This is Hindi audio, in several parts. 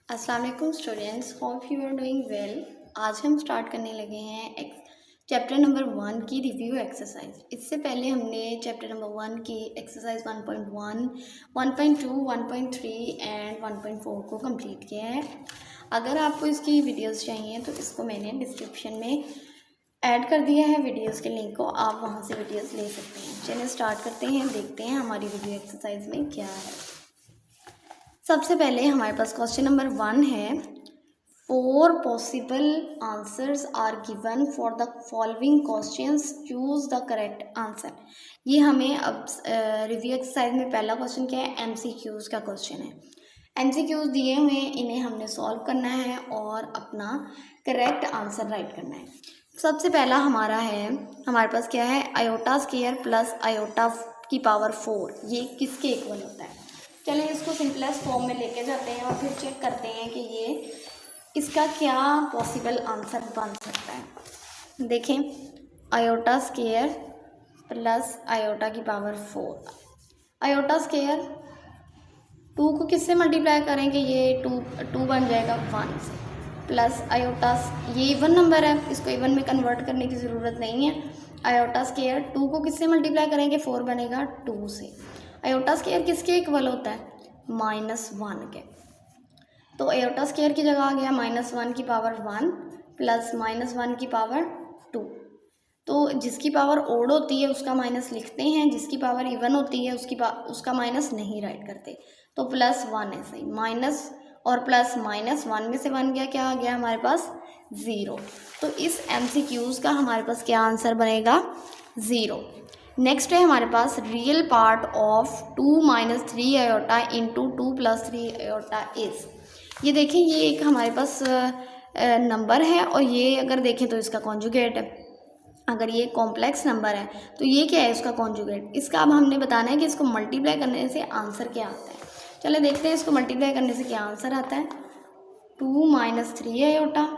अस्सलाम वालेकुम students, hope you are doing well. आज हम स्टार्ट करने लगे हैं चैप्टर नंबर 1 की रिव्यू एक्सरसाइज। इससे पहले हमने चैप्टर नंबर 1 की एक्सरसाइज 1.1, 1.2, 1.3 एंड 1.4 को कंप्लीट किया है। अगर आपको इसकी वीडियोस चाहिए तो इसको मैंने डिस्क्रिप्शन में ऐड कर दिया है, वीडियोस के लिंक को आप वहां से वीडियोस ले सकते हैं। चलिए स्टार्ट करते हैं, देखते हैं हमारी रिव्यू एक्सरसाइज में क्या है। सबसे पहले हमारे पास क्वेश्चन नंबर 1 है, 4 possible answers are given for the following questions, choose the correct answer. ये हमें अब रिव्यू एक्सरसाइज में पहला क्वेश्चन क्या है, एमसीक्यूज का क्वेश्चन है। एमसीक्यूज दिए हुए, इन्हें हमने सॉल्व करना है और अपना करेक्ट आंसर राइट करना है। सबसे पहला हमारा है, हमारे पास क्या है, आयोटा स्क्वायर प्लस आयोटा की पावर 4, ये किसके इक्वल होता है। चलिए इसको सिंपलेस्ट फॉर्म में लेके जाते हैं और फिर चेक करते हैं कि ये इसका क्या पॉसिबल आंसर बन सकता है। देखें, आयोटा स्क्वायर प्लस आयोटा की पावर 4, आयोटा स्क्वायर 2 को किससे मल्टीप्लाई करेंगे, ये 2 बन जाएगा 1 से, प्लस आयोटा, ये इवन नंबर है, इसको इवन में कन्वर्ट करने की ज़रूरत नहीं है। आयोटा स्क्वायर 2 को किससे मल्टीप्लाई करेंगे, 4 बनेगा 2 से। आयोटा स्क्वायर किसके इक्वल होता है, -1 के। तो आयोटा स्क्वायर की जगह आ गया -1 की पावर 1 प्लस -1 की पावर 2। तो जिसकी पावर ओड होती है उसका माइनस लिखते हैं, जिसकी पावर इवन होती है उसका माइनस नहीं राइट करते। तो +1 है सही, माइनस और प्लस -1 में से 1 गया, क्या आ गया हमारे पास 0। तो इस MCQs का हमारे पास क्या आंसर बनेगा, 0। नेक्स्ट है हमारे पास real part of 2 - 3 iota into 2 + 3 iota is. ये देखें, ये एक हमारे पास नंबर है और ये अगर देखें तो इसका कॉन्जुगेट है। अगर ये कॉम्प्लेक्स नंबर है तो ये क्या है, इसका कॉन्जुगेट। इसका अब हमने बताना है कि इसको मल्टीप्लाई करने से आंसर क्या आता है। चले देखते हैं इसको मल्टीप्लाई करने से क्या आंसर आता है। 2 - 3 आयोटा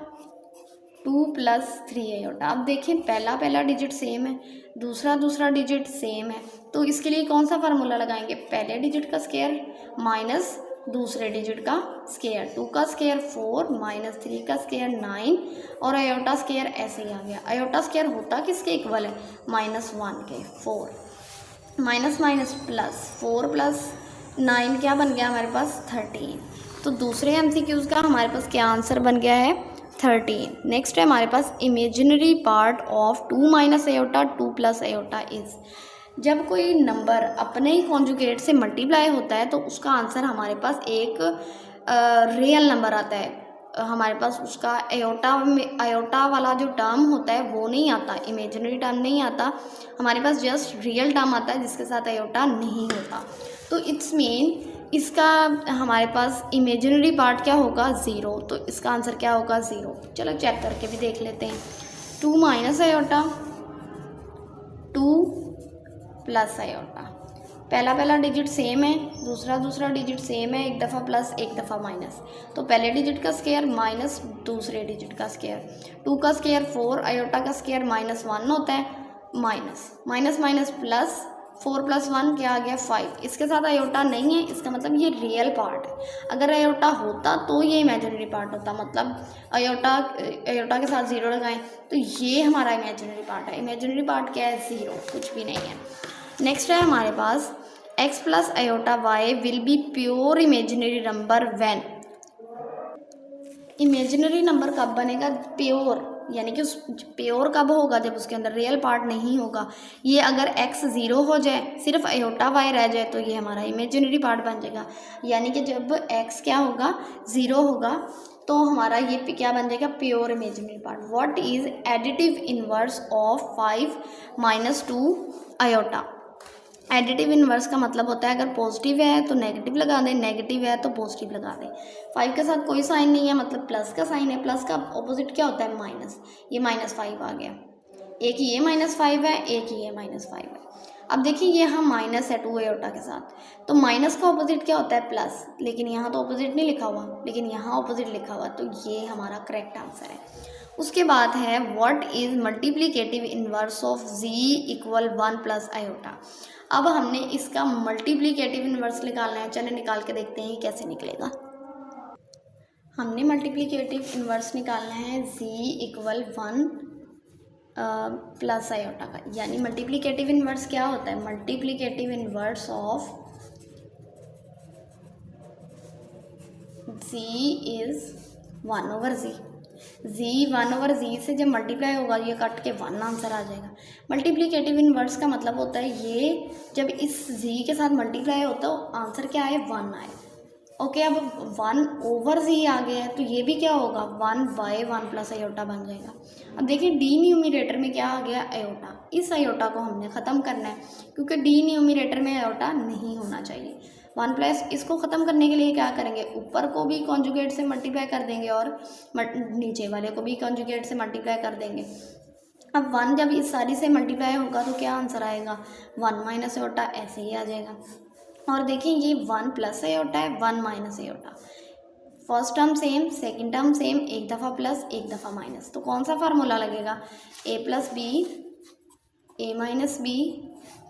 2 + 3 आयोटा। अब देखें, पहला डिजिट सेम है, दूसरा डिजिट सेम है, तो इसके लिए कौन सा फार्मूला लगाएंगे, पहले डिजिट का स्क्वायर माइनस दूसरे डिजिट का स्क्वायर। 2 का स्क्वायर 4 - 3 का स्क्वायर 9 और आयोटा स्क्वायर ऐसे ही आ गया। आयोटा स्क्वायर होता किसके इक्वल है, -1 के, 4 माइनस माइनस प्लस 4 + 9 क्या बन गया हमारे पास, 13। तो दूसरे MCQs का हमारे पास क्या आंसर बन गया है, 13। नेक्स्ट है हमारे पास imaginary part of 2 - iota 2 + iota is. जब कोई नंबर अपने ही कॉन्जुगेट से मल्टीप्लाई होता है तो उसका आंसर हमारे पास एक रियल नंबर आता है। हमारे पास उसका आयोटा वाला जो टर्म होता है वो नहीं आता, इमेजिनरी टर्म नहीं आता, हमारे पास जस्ट रियल टर्म आता है जिसके साथ आयोटा नहीं होता। तो इट्स मीन इसका हमारे पास इमेजिनरी पार्ट क्या होगा, 0। तो इसका आंसर क्या होगा, 0। चलो चेक करके भी देख लेते हैं। 2 - आयोटा 2 + आयोटा, पहला डिजिट सेम है, दूसरा डिजिट सेम है, एक दफ़ा प्लस एक दफ़ा माइनस। तो पहले डिजिट का स्क्वायर माइनस दूसरे डिजिट का स्क्वायर। 2 का स्क्वायर 4, आयोटा का स्क्वायर -1 होता है, माइनस प्लस 4 + 1 क्या आ गया, 5। इसके साथ आयोटा नहीं है, इसका मतलब ये रियल पार्ट है। अगर आयोटा होता तो ये इमेजिनरी पार्ट होता, मतलब आयोटा के साथ 0 लगाएं तो ये हमारा इमेजिनरी पार्ट है। इमेजिनरी पार्ट क्या है, 0, कुछ भी नहीं है। नेक्स्ट है हमारे पास x + iota y will be pure imaginary number when. Imaginary number कब बनेगा, प्योर, यानी कि उस प्योर कब होगा, जब उसके अंदर रियल पार्ट नहीं होगा। ये अगर x 0 हो जाए, सिर्फ आयोटा y रह जाए तो ये हमारा इमेजिनरी पार्ट बन जाएगा। यानी कि जब x क्या होगा, 0 होगा, तो हमारा ये क्या बन जाएगा, pure imaginary part. What is additive inverse of 5 - 2 iota. Additive inverse का मतलब होता है अगर पॉजिटिव है तो नेगेटिव लगा दें, नेगेटिव है तो पॉजिटिव लगा दें। 5 के साथ कोई साइन नहीं है, मतलब प्लस का साइन है, प्लस का ऑपोजिट क्या होता है, माइनस। ये -5 आ गया, एक ये -5 है, एक ये -5 है। अब देखिए ये हम माइनस है 2 आयोटा के साथ, तो माइनस का ऑपोजिट क्या होता है, प्लस, लेकिन यहाँ तो ऑपोजिट नहीं लिखा हुआ, लेकिन यहाँ ऑपोजिट लिखा हुआ, तो ये हमारा करेक्ट आंसर है। उसके बाद है what is multiplicative inverse of z = 1 + iota. अब हमने इसका मल्टीप्लिकेटिव इनवर्स निकालना है, चलिए निकाल के देखते हैं कैसे निकलेगा। हमने मल्टीप्लिकेटिव इन्वर्स निकालना है z इक्वल 1 प्लस आयोटा का, यानी मल्टीप्लिकेटिव इन्वर्स क्या होता है, multiplicative inverse of z is 1 over z। z 1 over z से जब मल्टीप्लाई होगा ये कट के 1 आंसर आ जाएगा। मल्टीप्लिकेटिव इन्वर्स का मतलब होता है ये जब इस z के साथ मल्टीप्लाई होता है तो आंसर क्या आए, 1 आए। ओके, अब 1 ओवर z आ गया है तो ये भी क्या होगा, 1/1 प्लस आयोटा बन जाएगा। अब देखिए डी न्यूमरेटर में क्या आ गया, आयोटा। इस आयोटा को हमने ख़त्म करना है क्योंकि डी न्यूमरेटर में आयोटा नहीं होना चाहिए। 1 प्लस इसको ख़त्म करने के लिए क्या करेंगे, ऊपर को भी कॉन्जुगेट से मल्टीप्लाई कर देंगे और नीचे वाले को भी कॉन्जुगेट से मल्टीप्लाई कर देंगे। अब 1 जब इस सारी से मल्टीप्लाई होगा तो क्या आंसर आएगा, 1 माइनस आयोटा, ऐसे ही आ जाएगा। और देखिए ये 1 प्लस आयोटा है, 1 minus iota. First term same, second term same, एक दफ़ा प्लस एक दफ़ा माइनस, तो कौन सा फार्मूला लगेगा, a plus b a minus b,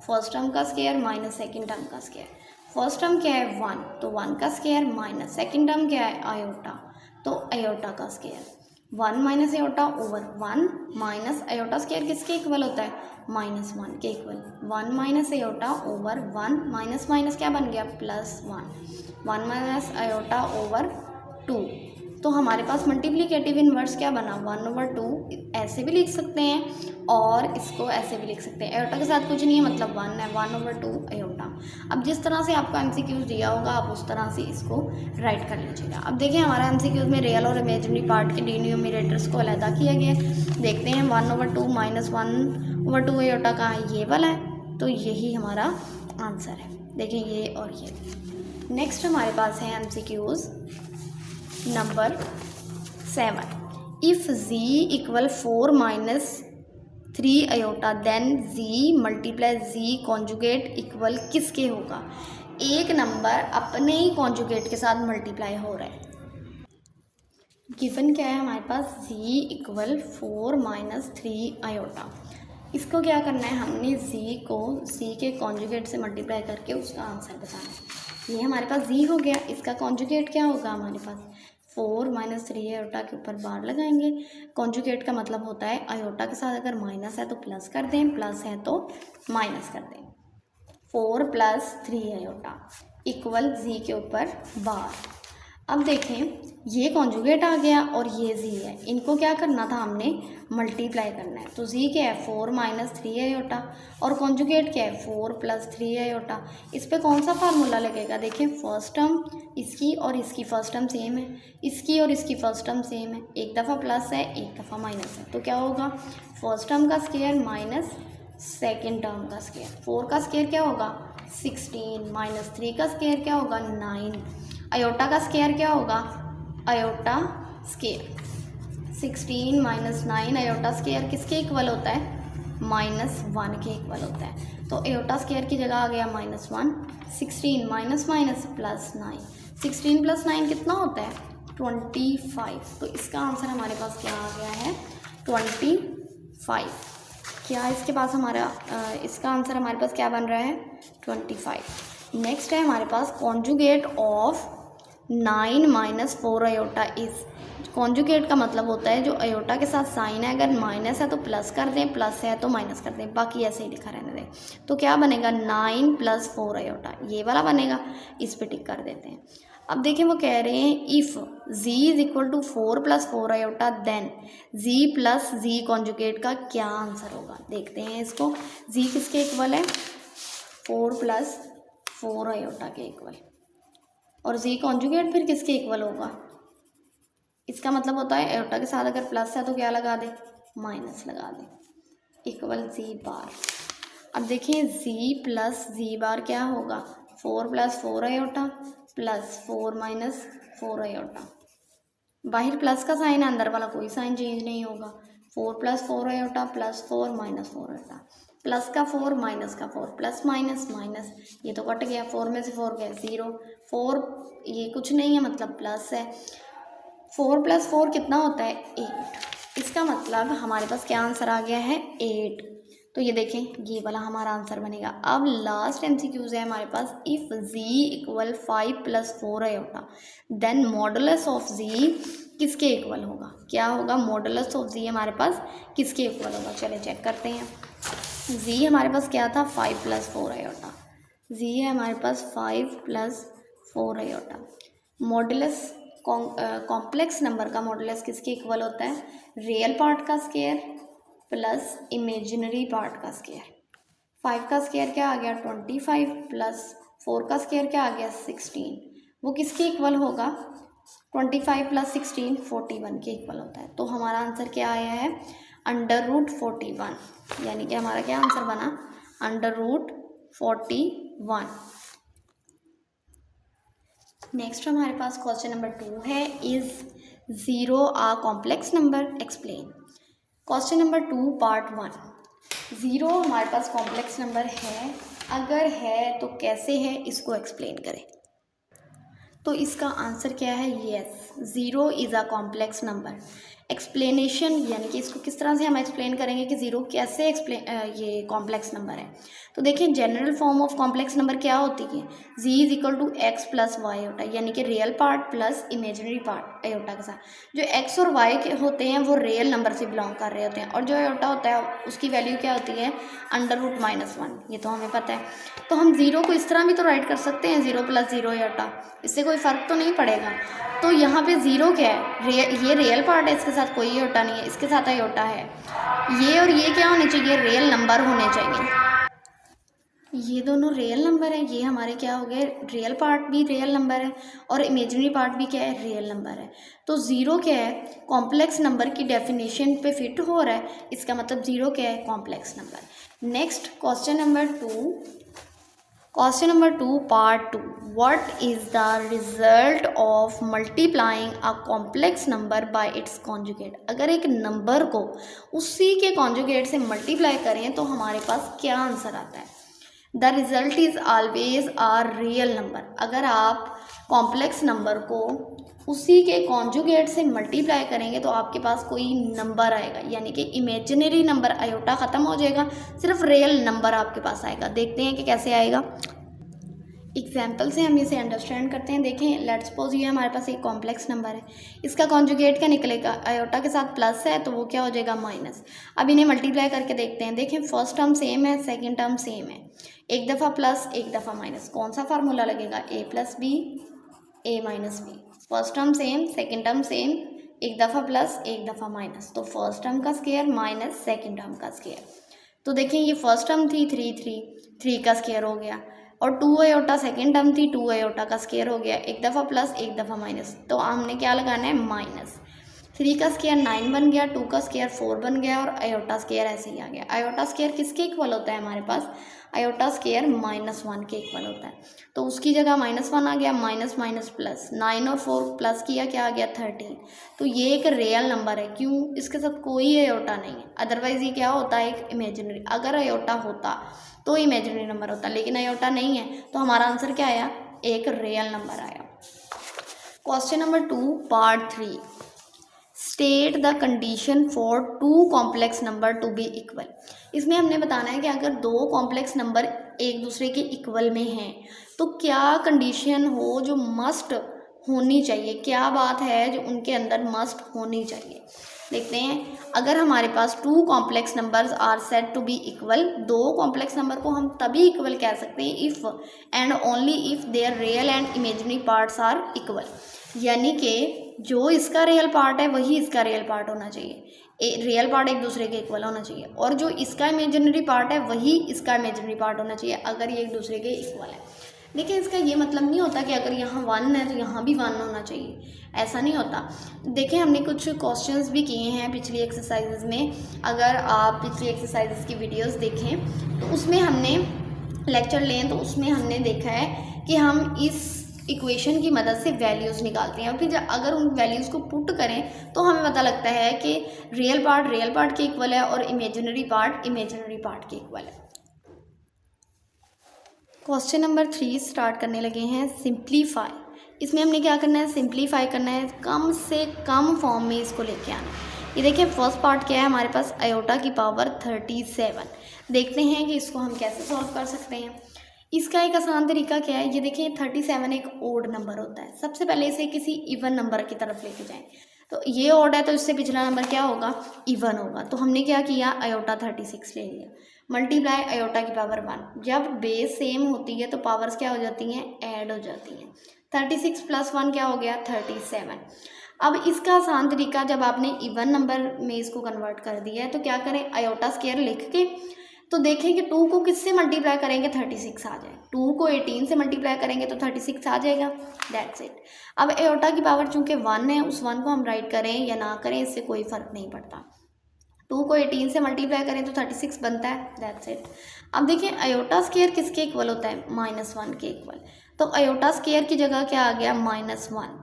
first term का स्क्वायर माइनस सेकंड टर्म का स्क्वायर। फर्स्ट टर्म क्या है 1, तो 1 का स्क्वायर माइनस सेकंड टर्म क्या है आयोटा, तो आयोटा का square. 1 minus iota over 1 minus iota square किसके इक्वल होता है, -1 के equal. 1 minus iota over 1 minus minus क्या बन गया, +1। 1 माइनस आयोटा ओवर 2, तो हमारे पास मल्टीप्लिकेटिव इन्वर्स क्या बना, 1/2। ऐसे भी लिख सकते हैं और इसको ऐसे भी लिख सकते हैं। आयोटा के साथ कुछ नहीं है मतलब 1 है, 1/2 आयोटा। अब जिस तरह से आपको एमसीक्यूज दिया होगा आप उस तरह से इसको राइट कर लीजिएगा। अब देखिए हमारा एमसीक्यूज में रियल और इमेजिनरी पार्ट के डिनोमिनेटर्स को अलग किया गया है। देखते हैं 1/2 माइनस 1/2 आयोटा कहाँ है, ये वाला है, तो यही हमारा आंसर है। देखिए ये और ये। नेक्स्ट हमारे पास है MCQs number 7। If z equal 4 minus 3 iota then z multiply z conjugate equal किसके होगा। एक नंबर अपने ही कॉन्जुगेट के साथ मल्टीप्लाई हो रहा है। गिवन क्या है हमारे पास, z इक्वल 4 माइनस 3 आयोटा। इसको क्या करना है, हमने z को z के कॉन्जुगेट से मल्टीप्लाई करके उसका आंसर बताना है। ये हमारे पास z हो गया, इसका कॉन्जुगेट क्या होगा हमारे पास, 4 माइनस 3 आयोटा के ऊपर बार लगाएंगे। कॉन्जुगेट का मतलब होता है आयोटा के साथ अगर माइनस है तो प्लस कर दें, प्लस है तो माइनस कर दें। 4 प्लस 3 आयोटा इक्वल z के ऊपर बार। अब देखें ये कॉन्जुगेट आ गया और ये z है, इनको क्या करना था हमने मल्टीप्लाई करना है। तो z क्या है 4 माइनस 3 आयोटा और कॉन्जुगेट क्या है 4 प्लस 3 आयोटा। इस पे कौन सा फार्मूला लगेगा, देखिए फर्स्ट टर्म इसकी और इसकी फर्स्ट टर्म सेम है, इसकी और इसकी फर्स्ट टर्म सेम है, एक दफ़ा प्लस है एक दफ़ा माइनस है, तो क्या होगा फर्स्ट टर्म का स्क्वायर माइनस सेकेंड टर्म का स्क्वायर। 4 का स्क्वायर क्या होगा 16 माइनस 3 का स्क्वायर क्या होगा 9। आयोटा का स्क्वायर क्या होगा, iota square 16 minus 9 iota square किसके इक्वल होता है, -1 के इक्वल होता है। तो आयोटा स्क्वायर की जगह आ गया -1, 16 माइनस माइनस प्लस 9, 16 प्लस 9 कितना होता है 25। तो इसका आंसर हमारे पास क्या आ गया है 25। क्या इसके पास हमारा इसका आंसर हमारे पास क्या बन रहा है 25। नेक्स्ट है हमारे पास conjugate of 9 minus 4 iota is. Conjugate का मतलब होता है जो आयोटा के साथ साइन है अगर माइनस है तो प्लस कर दें, प्लस है तो माइनस कर दें, बाकी ऐसे ही लिखा रहने दें। तो क्या बनेगा 9 प्लस 4 आयोटा, ये वाला बनेगा, इस पे टिक कर देते हैं। अब देखिए वो कह रहे हैं if z is equal to 4 plus 4 iota then z plus z conjugate का क्या आंसर होगा। देखते हैं इसको, z किसके इक्वल है 4 प्लस 4 आयोटा के इक्वल और z कॉन्जुगेट फिर किसके इक्वल होगा। इसका मतलब होता है आयोटा के साथ अगर प्लस है तो क्या लगा दे माइनस लगा दे इक्वल z बार। अब देखिए z प्लस z बार क्या होगा 4 plus 4 iota plus 4 minus 4 iota. बाहर प्लस का साइन है, अंदर वाला कोई साइन चेंज नहीं होगा। 4 plus 4 iota plus 4 minus 4 iota, plus का 4 माइनस का 4, प्लस माइनस माइनस, ये तो कट गया, 4 में से 4 गया 0, 4 ये कुछ नहीं है मतलब प्लस है। 4 प्लस 4 कितना होता है 8। इसका मतलब हमारे पास क्या आंसर आ गया है 8। तो ये देखें ये वाला हमारा आंसर बनेगा। अब लास्ट MCQs है हमारे पास, if z equal 5 + 4 iota then modulus of z किसके इक्वल होगा? क्या होगा? मॉडुलस ऑफ z हमारे पास किसके इक्वल होगा? चले चेक करते हैं। z हमारे पास क्या था? 5 + 4 आयोटा। z है हमारे पास 5 + 4 आयोटा। मॉडुलस कॉम्प्लेक्स नंबर का मॉडुलस किसके इक्वल होता है? रियल पार्ट का स्क्वायर प्लस इमेजिनरी पार्ट का स्क्वायर। 5 का स्क्वायर क्या आ गया? 25 प्लस 4 का स्क्वायर क्या आ गया? 16। वो किसके इक्वल होगा? 25 + 16 41 के इक्वल होता है। तो हमारा आंसर क्या आया है? √41, यानी कि हमारा क्या आंसर बना? √41। नेक्स्ट हमारे पास क्वेश्चन नंबर 2 है, is 0 a complex number? Explain. Question number 2 part 1। 0 हमारे पास कॉम्प्लेक्स नंबर है, अगर है तो कैसे है, इसको एक्सप्लेन करें। तो इसका आंसर क्या है? Yes, 0 is a complex number. Explanation यानी कि इसको किस तरह से हम एक्सप्लेन करेंगे कि 0 कैसे ये कॉम्प्लेक्स नंबर है। तो देखिए general form of complex number क्या होती है? z = x + y होता है, यानी कि real part plus imaginary part aorta के साथ। जो x और y के होते हैं वो रियल नंबर से बिलोंग कर रहे होते हैं, और जो एयोटा होता है उसकी वैल्यू क्या होती है? √-1। ये तो हमें पता है। तो हम 0 को इस तरह भी तो राइट कर सकते हैं, 0 + 0 एयोटा, इससे कोई फ़र्क तो नहीं पड़ेगा। तो यहाँ पे 0 क्या है? ये रियल पार्ट है, इसके साथ कोई एयोटा नहीं है, इसके साथ एयोटा है। ये और ये क्या होने चाहिए? रियल नंबर होने चाहिए। ये दोनों रियल नंबर है, ये हमारे क्या हो गए? रियल पार्ट भी रियल नंबर है और इमेजिनरी पार्ट भी क्या है? रियल नंबर है। तो 0 क्या है? कॉम्प्लेक्स नंबर की डेफिनेशन पे फिट हो रहा है, इसका मतलब 0 क्या है? Complex number. Next question number 2। Question number 2 part 2। What is the result of multiplying a complex number by it's conjugate? अगर एक नंबर को उसी के कॉन्जुगेट से मल्टीप्लाई करें तो हमारे पास क्या आंसर आता है? The result is always a real number. अगर आप कॉम्प्लेक्स नंबर को उसी के कॉन्जुगेट से मल्टीप्लाई करेंगे तो आपके पास कोई नंबर आएगा, यानी कि इमेजिनरी नंबर आयोटा ख़त्म हो जाएगा, सिर्फ रियल नंबर आपके पास आएगा। देखते हैं कि कैसे आएगा। एग्जाम्पल से हम इसे अंडरस्टैंड करते हैं। देखें, लेट्स सपोज ये हमारे पास एक कॉम्प्लेक्स नंबर है, इसका कॉन्जुगेट क्या निकलेगा? आयोटा के साथ प्लस है तो वो क्या हो जाएगा? माइनस। अब इन्हें मल्टीप्लाई करके देखते हैं। देखें, फर्स्ट टर्म सेम है, सेकेंड टर्म सेम है, एक दफ़ा प्लस एक दफ़ा माइनस, कौन सा फार्मूला लगेगा? a + b a - b। First term same, second term same, एक दफ़ा प्लस एक दफ़ा माइनस, तो फर्स्ट टर्म का स्क्वायर माइनस सेकेंड टर्म का स्क्वायर। तो देखें ये फर्स्ट टर्म थी 3 का स्क्वायर हो गया, और 2 आयोटा सेकेंड टर्म थी, 2 आयोटा का स्क्वायर हो गया, एक दफ़ा प्लस एक दफ़ा माइनस, तो हमने क्या लगाना है? माइनस। 3 का स्क्वायर 9 बन गया, 2 का स्क्वायर 4 बन गया, और आयोटा स्क्वायर ऐसे ही आ गया। आयोटा स्क्वायर किसके इक्वल होता है हमारे पास? आयोटा स्क्वायर -1 के इक्वल होता है, तो उसकी जगह -1 आ गया, माइनस माइनस प्लस, 9 और 4 प्लस किया, क्या आ गया? 13। तो ये एक रियल नंबर है, क्यों? इसके साथ कोई आयोटा नहीं है, अदरवाइज ये क्या होता है? एक इमेजिनरी। अगर आयोटा होता तो इमेजिनरी नंबर होता, लेकिन आयोटा नहीं है, तो हमारा आंसर क्या आया? एक रियल नंबर आया। Question number 2 part 3। State the condition for 2 complex number to be equal. इसमें हमने बताना है कि अगर 2 कॉम्प्लेक्स नंबर एक दूसरे के इक्वल में हैं तो क्या कंडीशन हो जो मस्ट होनी चाहिए, क्या बात है जो उनके अंदर मस्ट होनी चाहिए। देखते हैं, अगर हमारे पास 2 complex numbers are said to be equal, 2 complex number को हम तभी इक्वल कह सकते हैं if and only if their real and imaginary parts are equal, यानी कि जो इसका रियल पार्ट है वही इसका रियल पार्ट होना चाहिए, रियल पार्ट एक दूसरे के इक्वल होना चाहिए, और जो इसका इमेजिनरी पार्ट है वही इसका इमेजिनरी पार्ट होना चाहिए अगर ये एक दूसरे के इक्वल है। देखिए, इसका ये मतलब नहीं होता कि अगर यहाँ 1 है तो यहाँ भी 1 होना चाहिए, ऐसा नहीं होता। देखिए, हमने कुछ क्वेश्चंस भी किए हैं पिछली एक्सरसाइजेज में, अगर आप पिछली एक्सरसाइजेज की वीडियोस देखें तो उसमें हमने लेक्चर लें तो उसमें हमने देखा है कि हम इस इक्वेशन की मदद से वैल्यूज़ निकालते हैं, और फिर अगर उन वैल्यूज़ को पुट करें तो हमें पता लगता है कि रियल पार्ट के इक्वल है और इमेजिनरी पार्ट के इक्वल है। क्वेश्चन नंबर 3 स्टार्ट करने लगे हैं, सिंप्लीफाई। इसमें हमने क्या करना है? सिंप्लीफाई करना है, कम से कम फॉर्म में इसको लेके आना है। ये देखिए फर्स्ट पार्ट क्या है हमारे पास, आयोटा की पावर 37। देखते हैं कि इसको हम कैसे सॉल्व कर सकते हैं। इसका एक आसान तरीका क्या है, ये देखिए 37 एक ओड नंबर होता है। सबसे पहले इसे किसी इवन नंबर की तरफ लेके जाएं। तो ये ओड है तो इससे पिछला नंबर क्या होगा, इवन होगा। तो हमने क्या किया, आयोटा 36 ले लिया, मल्टीप्लाई आयोटा की पावर 1। जब बेस सेम होती है तो पावर्स क्या हो जाती हैं, ऐड हो जाती हैं। 36 + 1 क्या हो गया, 37। अब इसका आसान तरीका, जब आपने इवन नंबर में इसको कन्वर्ट कर दिया है तो क्या करें, आयोटा स्क्वायर लिख के तो देखें कि 2 को किससे मल्टीप्लाई करेंगे 36 आ जाए। 2 को 18 से मल्टीप्लाई करेंगे तो 36 आ जाएगा, दैट्स इट। अब आयोटा की पावर चूंकि 1 है, उस 1 को हम राइट करें या ना करें इससे कोई फ़र्क नहीं पड़ता। 2 को 18 से मल्टीप्लाई करें तो 36 बनता है, दैट्स इट। अब देखिए आयोटा स्क्वायर किसके इक्वल होता है, -1 के इक्वल। तो आयोटा स्क्वायर की जगह क्या आ गया, -1।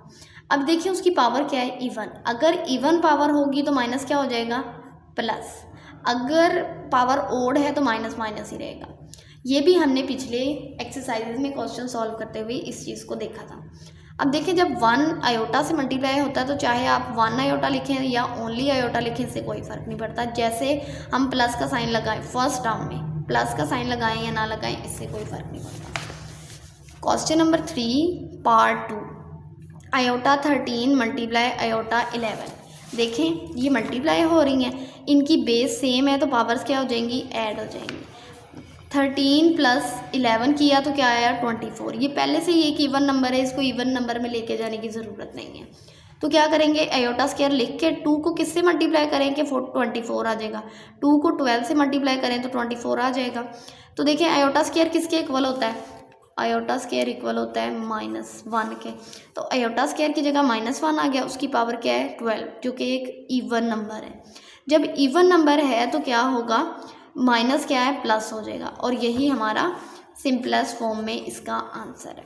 अब देखिए उसकी पावर क्या है, इवन। अगर इवन पावर होगी तो माइनस क्या हो जाएगा, प्लस। अगर पावर ओड है तो माइनस माइनस ही रहेगा। ये भी हमने पिछले एक्सरसाइजेज में क्वेश्चन सॉल्व करते हुए इस चीज़ को देखा था। अब देखिए जब 1 आयोटा से मल्टीप्लाई होता है तो चाहे आप 1 आयोटा लिखें या ओनली आयोटा लिखें, इससे कोई फ़र्क नहीं पड़ता। जैसे हम प्लस का साइन लगाएं फर्स्ट टर्म में, प्लस का साइन लगाएं या ना लगाएं, इससे कोई फ़र्क नहीं पड़ता। Question number 3 part 2, iota 13 multiply iota 11। देखें ये मल्टीप्लाई हो रही हैं, इनकी बेस सेम है तो पावर्स क्या हो जाएंगी, ऐड हो जाएंगी। 13 + 11 किया तो क्या आया, 24। ये पहले से ही एक इवन नंबर है, इसको इवन नंबर में लेके जाने की ज़रूरत नहीं है। तो क्या करेंगे, आयोटा स्क्वायर लिख के 2 को किससे मल्टीप्लाई करें कि 24 आ जाएगा। 2 को 12 से मल्टीप्लाई करें तो 24 आ जाएगा। तो देखिए आयोटा स्क्वायर किसके इक्वल होता है, आयोटा स्क्वायर इक्वल होता है -1 के। तो आयोटा स्क्वायर की जगह -1 आ गया, उसकी पावर क्या है 12, जो कि एक इवन नंबर है। जब इवन नंबर है तो क्या होगा, माइनस क्या है, प्लस हो जाएगा। और यही हमारा सिंपलेस्ट फॉर्म में इसका आंसर है।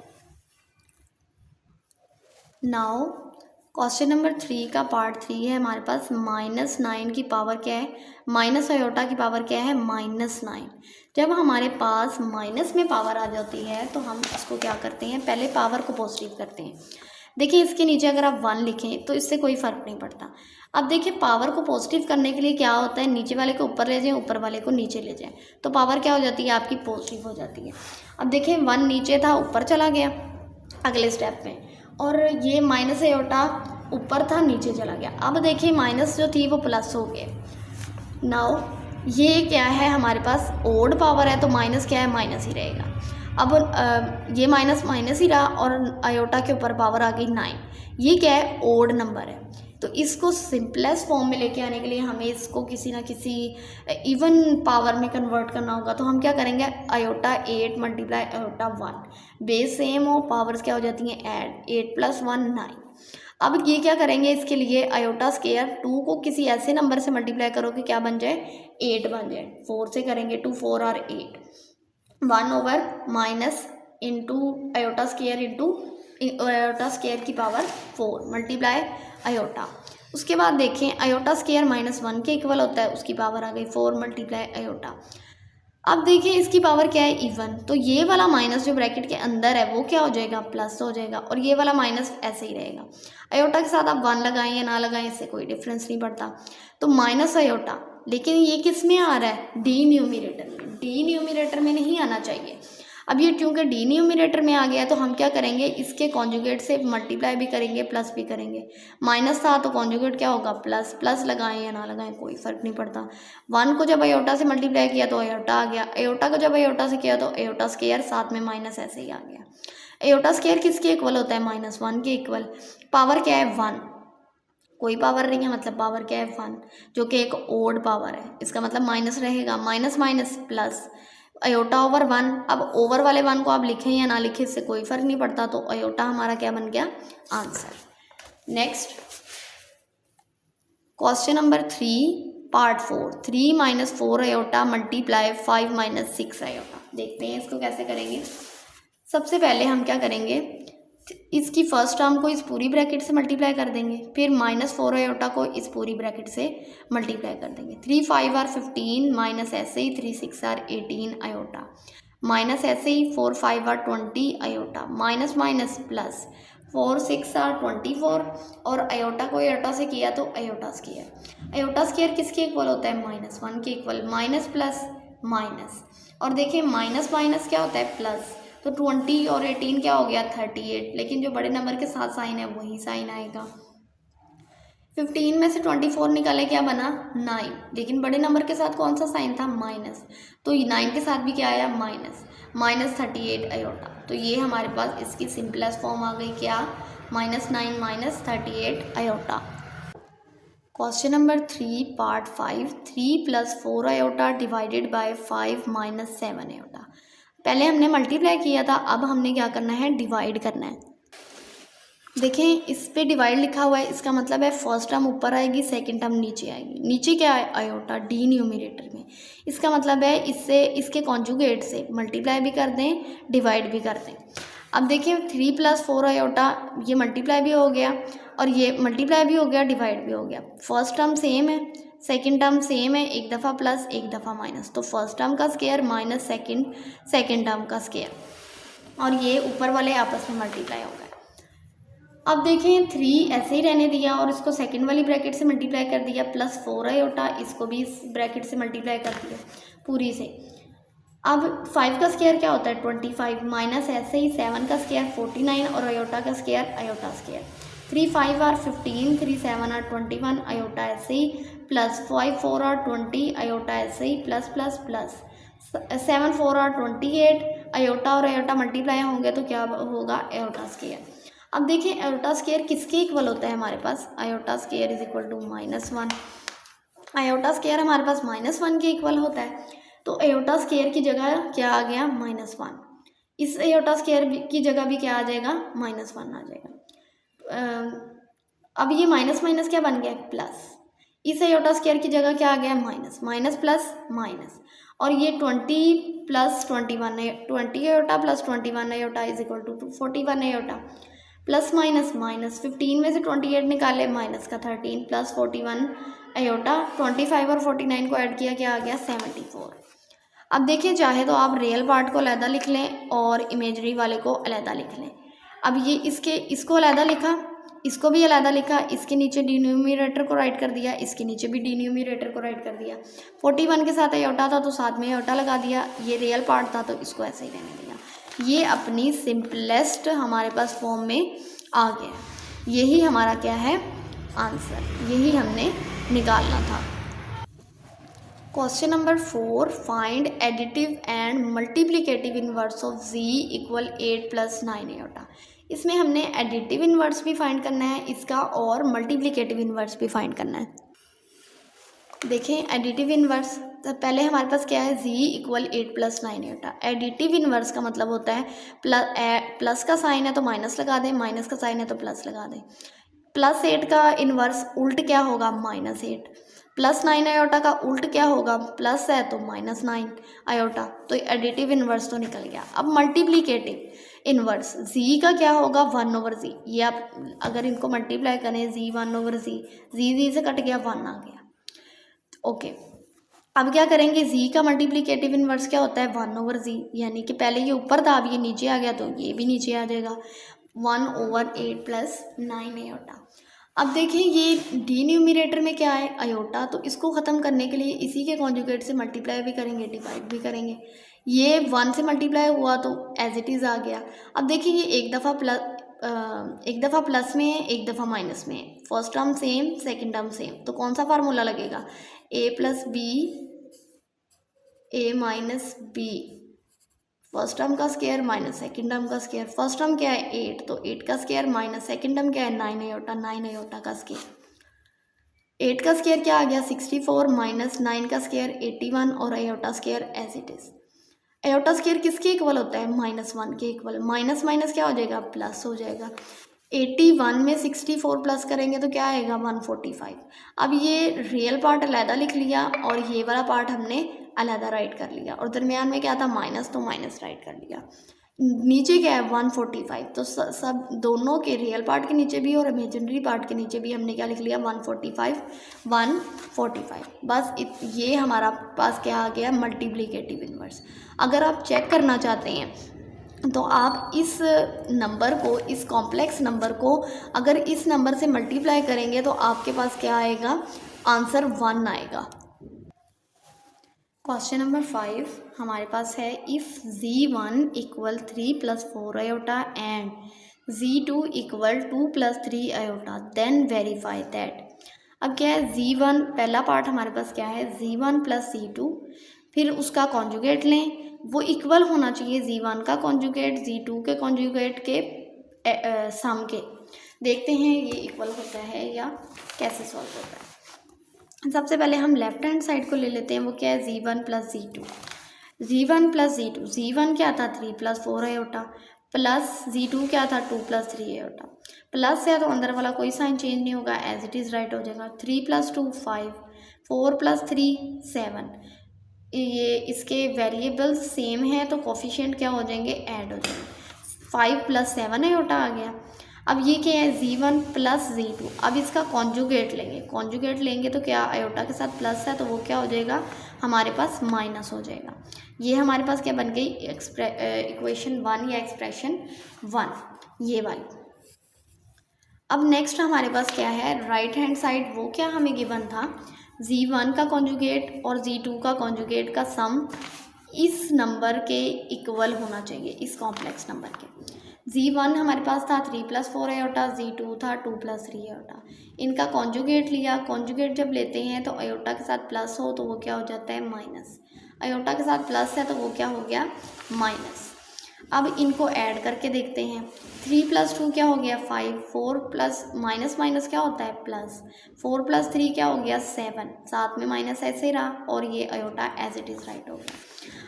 नाउ क्वेश्चन नंबर 3 का पार्ट 3 है हमारे पास, -9 की पावर क्या है, माइनस आयोटा की पावर क्या है, -9। जब हमारे पास माइनस में पावर आ जाती है तो हम इसको क्या करते हैं, पहले पावर को पॉजिटिव करते हैं। देखिए इसके नीचे अगर आप 1 लिखें तो इससे कोई फ़र्क नहीं पड़ता। अब देखिए पावर को पॉजिटिव करने के लिए क्या होता है, नीचे वाले को ऊपर ले जाएं, ऊपर वाले को नीचे ले जाएं, तो पावर क्या हो जाती है, आपकी पॉजिटिव हो जाती है। अब देखिए 1 नीचे था, ऊपर चला गया अगले स्टेप में, और ये माइनस आयोटा ऊपर था, नीचे चला गया। अब देखिए माइनस जो थी वो प्लस हो गया। नाउ ये क्या है हमारे पास, ओड पावर है तो माइनस क्या है, माइनस ही रहेगा। अब ये माइनस माइनस ही रहा और आयोटा के ऊपर पावर आ गई 9। ये क्या है, ओड नंबर है। तो इसको सिंपलेस्ट फॉर्म में लेके आने के लिए हमें इसको किसी ना किसी इवन पावर में कन्वर्ट करना होगा। तो हम क्या करेंगे, iota 8 multiply iota 1, base same हो, पावर्स क्या हो जाती हैं, ऐड। 8 + 1 9। अब ये क्या करेंगे, इसके लिए आयोटा स्क्वायर 2 को किसी ऐसे नंबर से मल्टीप्लाई करो कि क्या बन जाए, 8 बन जाए। 4 से करेंगे 2 4 और 8, 1 minus into iota square into iota square की पावर 4 मल्टीप्लाई आयोटा। उसके बाद देखें आयोटा स्क्वायर -1 के इक्वल होता है, उसकी पावर आ गई 4 मल्टीप्लाई आयोटा। अब देखिए इसकी पावर क्या है, इवन। तो ये वाला माइनस जो ब्रैकेट के अंदर है वो क्या हो जाएगा, प्लस हो जाएगा, और ये वाला माइनस ऐसे ही रहेगा। आयोटा के साथ आप 1 लगाएं या ना लगाएं, इससे कोई डिफरेंस नहीं पड़ता। तो माइनस आयोटा, लेकिन ये किस में आ रहा है, डी न्यूमिनेटर में। डी न्यूमिनेटर में नहीं आना चाहिए। अब ये क्योंकि डी न्यूमिनेटर में आ गया तो हम क्या करेंगे, इसके कॉन्जुगेट से मल्टीप्लाई भी करेंगे, प्लस भी करेंगे। माइनस था तो कॉन्जुगेट क्या होगा, प्लस। प्लस लगाएं या ना लगाएं कोई फ़र्क नहीं पड़ता। 1 को जब आयोटा से मल्टीप्लाई किया तो आयोटा आ गया, आयोटा को जब आयोटा से किया तो आयोटा स्क्वायर, साथ में माइनस ऐसे ही आ गया। आयोटा स्क्वायर किसके इक्वल होता है, -1 के इक्वल। पावर क्या है, 1, कोई पावर नहीं है, मतलब पावर क्या है 1, जो कि एक ओड पावर है। इसका मतलब माइनस रहेगा, minus minus plus, iota over 1। अब ओवर वाले 1 को आप लिखें या ना लिखें इससे कोई फ़र्क नहीं पड़ता। तो आयोटा हमारा क्या बन गया, answer. Next question number 3 part 4, 3 - 4 iota multiply 5 - 6 iota. देखते हैं इसको कैसे करेंगे। सबसे पहले हम क्या करेंगे, इसकी फर्स्ट टर्म को इस पूरी ब्रैकेट से मल्टीप्लाई कर देंगे, फिर -4 आयोटा को इस पूरी ब्रैकेट से मल्टीप्लाई कर देंगे। 3 5 आर 15 माइनस ऐसे ही 3 6 आर 18 आयोटा, माइनस ऐसे ही 4 5 are 20 iota, minus minus plus, 4 6 are 24 और आयोटा को आयोटा से किया तो आयोटा स्क्वायर। आयोटा स्क्वायर किसके इक्वल होता है? -1 के इक्वल। माइनस प्लस माइनस, और देखिए माइनस माइनस क्या होता है? प्लस। तो 20 और 18 क्या हो गया? 38। लेकिन जो बड़े नंबर के साथ साइन है वही साइन आएगा। 15 में से 24 निकाले, क्या बना? 9। लेकिन बड़े नंबर के साथ कौन सा साइन था? माइनस। तो 9 के साथ भी क्या आया? माइनस। -38 आयोटा। तो ये हमारे पास इसकी सिंपलेस्ट फॉर्म आ गई, क्या? -9 -38 iota. Question number 3 part 5, 3 + 4 iota divided by 5 - 7 iota. पहले हमने मल्टीप्लाई किया था, अब हमने क्या करना है? डिवाइड करना है। देखें इस पे डिवाइड लिखा हुआ है, इसका मतलब है फर्स्ट टर्म ऊपर आएगी, सेकंड टर्म नीचे आएगी। नीचे क्या है? आयोटा, डी न्यूमरेटर में। इसका मतलब है इससे इसके कॉन्जुगेट से मल्टीप्लाई भी कर दें, डिवाइड भी कर दें। अब देखें 3 + 4 आयोटा, ये मल्टीप्लाई भी हो गया और ये मल्टीप्लाई भी हो गया, डिवाइड भी हो गया। फर्स्ट टर्म सेम है, सेकेंड टर्म सेम है, एक दफ़ा प्लस एक दफ़ा माइनस, तो फर्स्ट टर्म का स्क्वायर माइनस सेकेंड टर्म का स्क्वायर, और ये ऊपर वाले आपस में मल्टीप्लाई हो गए। अब देखें 3 ऐसे ही रहने दिया और इसको सेकंड वाली ब्रैकेट से मल्टीप्लाई कर दिया, +4 आयोटा, इसको भी इस ब्रैकेट से मल्टीप्लाई कर दिया पूरी से। अब 5 का स्क्वायर क्या होता है? 25, माइनस ऐसे ही 7 का स्क्वायर 49 और आयोटा का square iota square. 3 5 are 15, 3 7 are 21 iota ऐसे ही, +5 4 आर 20 आयोटा ऐसे ही, plus plus plus 7 4 are 28 iota और आयोटा मल्टीप्लाई होंगे तो क्या होगा? Iota square. अब देखिए आयोटा स्क्वायर किसके इक्वल होता है हमारे पास? Iota square is equal to -1। Iota square हमारे पास -1 के इक्वल होता है, तो आयोटा स्क्वायर की जगह क्या आ गया? -1। इस आयोटा स्क्वायर की जगह भी क्या आ जाएगा? -1 आ जाएगा। अब ये माइनस माइनस क्या बन गया? प्लस। इस आयोटा स्क्वायर की जगह क्या आ गया? माइनस। माइनस प्लस माइनस, और ये 20 + 21 है, 20 iota + 21 iota is equal to 41 iota. Plus minus minus, 15 में से 28 निकाले, माइनस का 13 + 41 आयोटा, 25 और 49 को ऐड किया, क्या आ गया? 74। अब देखिए चाहे तो आप रियल पार्ट को अलहदा लिख लें और इमेजरी वाले को अलहदा लिख लें। अब ये इसको अलहदा लिखा, इसको भी अलहदा लिखा, इसके नीचे डिन्यूमरेटर को राइट कर दिया, इसके नीचे भी डिन्यूमरेटर को राइट कर दिया। 41 के साथ आयोटा था तो साथ में आयोटा लगा दिया, ये रियल पार्ट था तो इसको ऐसे ही रहने दिया। ये अपनी सिंपलेस्ट हमारे पास फॉर्म में आ गया। यही हमारा क्या है? आंसर, यही हमने निकालना था। Question number 4, find additive and multiplicative inverse of z equal 8 + 9 iota. इसमें हमने एडिटिव इनवर्स भी फाइंड करना है इसका और मल्टीप्लिकेटिव इनवर्स भी फाइंड करना है। देखें एडिटिव इनवर्स, तो पहले हमारे पास क्या है? z equal 8 + 9 iota. Additive inverse का मतलब होता है प्लस का साइन है तो माइनस लगा दें, माइनस का साइन है तो प्लस लगा दें। +8 का इनवर्स उल्ट क्या होगा? -8। +9 आयोटा का उल्ट क्या होगा? प्लस है तो -9 आयोटा, तो एडिटिव इनवर्स तो निकल गया। अब मल्टीप्लिकेटिव इनवर्स z का क्या होगा? 1/z। ये आप अगर इनको मल्टीप्लाई करें, z 1/z, z से कट गया, 1 आ गया। ओके, अब क्या करेंगे? z का मल्टीप्लिकेटिव इनवर्स क्या होता है? 1/z, यानी कि पहले ये ऊपर था अब ये नीचे आ गया तो ये भी नीचे आ जाएगा, 1/8 + 9 आयोटा। अब देखें ये डी न्यूमरेटर में क्या है? आयोटा, तो इसको ख़त्म करने के लिए इसी के कॉन्जुगेट से मल्टीप्लाई भी करेंगे, डिवाइड भी करेंगे। ये 1 से मल्टीप्लाई हुआ तो एज इट इज़ आ गया। अब देखिए ये एक दफ़ा प्लस में है, एक दफ़ा माइनस में है। First term same, second term same, तो कौन सा फार्मूला लगेगा? a + b a - b, first term का स्क्वायर माइनस सेकंड टर्म का स्क्वायर। फर्स्ट टर्म क्या है? 8, तो 8 का स्क्वायर माइनस सेकंड टर्म क्या है? 9 आयोटा, 9 आयोटा का स्क्वायर। 8 का स्क्वायर क्या आ गया? 64 माइनस 9 का स्क्वायर 81 और iota square as it is. Iota square किसके इक्वल होता है? -1 के इक्वल। माइनस माइनस क्या हो जाएगा? प्लस हो जाएगा। 81 में 64 प्लस करेंगे तो क्या आएगा? 145। अब ये रियल पार्ट अलहदा लिख लिया और ये वाला पार्ट हमने अलहदा राइट कर लिया, और दरमियान में क्या था? माइनस, तो माइनस राइट कर लिया। नीचे क्या है? 145, तो सब दोनों के रियल पार्ट के नीचे भी और इमेजिनरी पार्ट के नीचे भी हमने क्या लिख लिया? 145 145। बस ये हमारा पास क्या आ गया? Multiplicative inverse. अगर आप चेक करना चाहते हैं तो आप इस नंबर को, इस कॉम्प्लेक्स नंबर को अगर इस नंबर से मल्टीप्लाई करेंगे तो आपके पास क्या आएगा, आंसर 1 आएगा। क्वेश्चन नंबर 5 हमारे पास है, if z1 equal 3 + 4 iota and z2 equal 2 + 3 iota then verify that. अब क्या है, z1 पहला पार्ट हमारे पास क्या है, z1 + z2, फिर उसका कॉन्जुगेट लें, वो इक्वल होना चाहिए z1 का कॉन्जुगेट z2 के कॉन्जुगेट के सम के। देखते हैं ये इक्वल होता है या कैसे सॉल्व होता है। सबसे पहले हम लेफ्ट हैंड साइड को ले लेते हैं, वो क्या है, z1 + z2। z1 + z2, z1 क्या था 3 + 4 आयोटा, प्लस z2 क्या था 2 + 3 आयोटा। प्लस है तो अंदर वाला कोई साइन चेंज नहीं होगा, एज इट इज़ राइट हो जाएगा। 3 + 2 5, 4 + 3 7। ये इसके वेरिएबल्स सेम है तो कोफिशिएंट क्या हो जाएंगे, ऐड हो जाएंगे। 5 + 7 आयोटा आ गया। अब ये क्या है, z1 + z2। अब इसका कॉन्जुगेट लेंगे, कॉन्जुगेट लेंगे तो क्या, आयोटा के साथ प्लस है तो वो क्या हो जाएगा, हमारे पास माइनस हो जाएगा। ये हमारे पास क्या बन गई, इक्वेशन 1 या एक्सप्रेशन 1, ये वाली। अब नेक्स्ट हमारे पास क्या है, राइट हैंड साइड, वो क्या हमें गिवन था, z1 का कॉन्जुगेट और z2 का कॉन्जुगेट का सम इस नंबर के इक्वल होना चाहिए, इस कॉम्प्लेक्स नंबर के। z1 हमारे पास था 3 + 4 आयोटा, z2 था 2 + 3 आयोटा। इनका कॉन्जुगेट लिया, कॉन्जुगेट जब लेते हैं तो आयोटा के साथ प्लस हो तो वो क्या हो जाता है, माइनस। आयोटा के साथ प्लस है तो वो क्या हो गया, माइनस। अब इनको ऐड करके देखते हैं, 3 + 2 क्या हो गया 5, 4 प्लस माइनस माइनस क्या होता है प्लस, 4 + 3 क्या हो गया 7, साथ में माइनस ऐसे ही रहा और ये iota as it is right हो गया।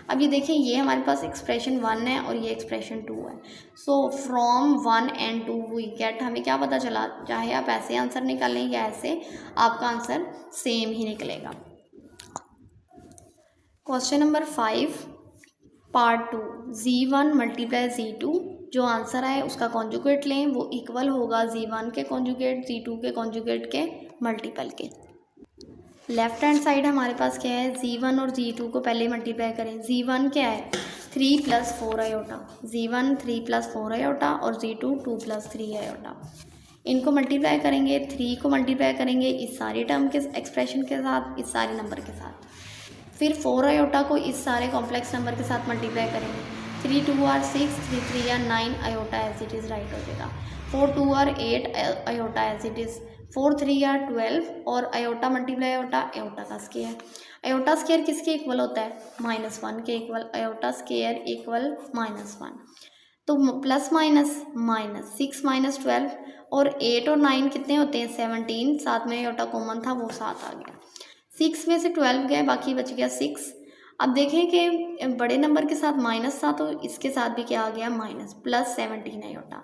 अब ये देखिए, ये हमारे पास एक्सप्रेशन 1 है और ये एक्सप्रेशन 2 है। So from 1 and 2 we get, हमें क्या पता चला, चाहे आप ऐसे आंसर निकालें या ऐसे, आपका आंसर सेम ही निकलेगा। Question number 5 part 2, z1 × z2, जो आंसर आए उसका कॉन्जुगेट लें, वो इक्वल होगा z1 के कॉन्जुगेट z2 के कॉन्जुगेट के मल्टीपल के। लेफ्ट हैंड साइड हमारे पास क्या है, z1 और z2 को पहले मल्टीप्लाई करें। z1 क्या है 3 + 4 आयोटा, z1 3 + 4 आयोटा और z2 2 + 3 आयोटा। इनको मल्टीप्लाई करेंगे, 3 को मल्टीप्लाई करेंगे इस सारे टर्म के एक्सप्रेशन के साथ, इस सारे नंबर के साथ। फिर 4 आयोटा को इस सारे कॉम्प्लेक्स नंबर के साथ मल्टीप्लाई करेंगे। 3 2 are 6, 3 3 are 9 iota as it is right हो जाएगा। 4 2 are 8 iota as it is. 4 3 are 12 और आयोटा मल्टीप्लाई आयोटा, आयोटा का स्क्वायर। आयोटा स्क्वायर किसके इक्वल होता है, -1 के इक्वल। आयोटा स्क्वायर इक्वल -1, तो प्लस माइनस माइनस 6 - 12 और 8 और 9 कितने होते हैं 17, साथ में आयोटा कॉमन था वो 7 आ गया। 6 में से 12 गए, बाकी बच गया 6। अब देखें कि बड़े नंबर के साथ माइनस था तो इसके साथ भी क्या आ गया माइनस, प्लस 17 आयोटा।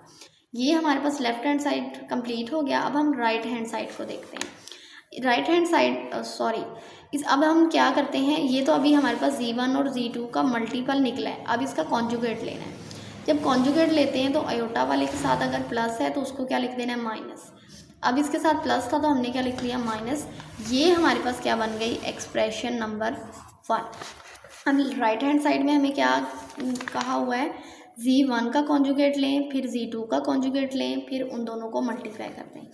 ये हमारे पास लेफ्ट हैंड साइड कंप्लीट हो गया। अब हम राइट हैंड साइड को देखते हैं। राइट हैंड साइड अब हम क्या करते हैं, ये तो अभी हमारे पास z1 और z2 का मल्टीपल निकला है। अब इसका कॉन्जुगेट लेना है। जब कॉन्जुगेट लेते हैं तो आयोटा वाले के साथ अगर प्लस है तो उसको क्या लिख देना है माइनस। अब इसके साथ प्लस था तो हमने क्या लिख लिया माइनस। ये हमारे पास क्या बन गई एक्सप्रेशन नंबर 1। अब राइट हैंड साइड में हमें क्या कहा हुआ है, z1 का कॉन्जुगेट लें, फिर z2 का कॉन्जुगेट लें, फिर उन दोनों को मल्टीप्लाई करते हैं।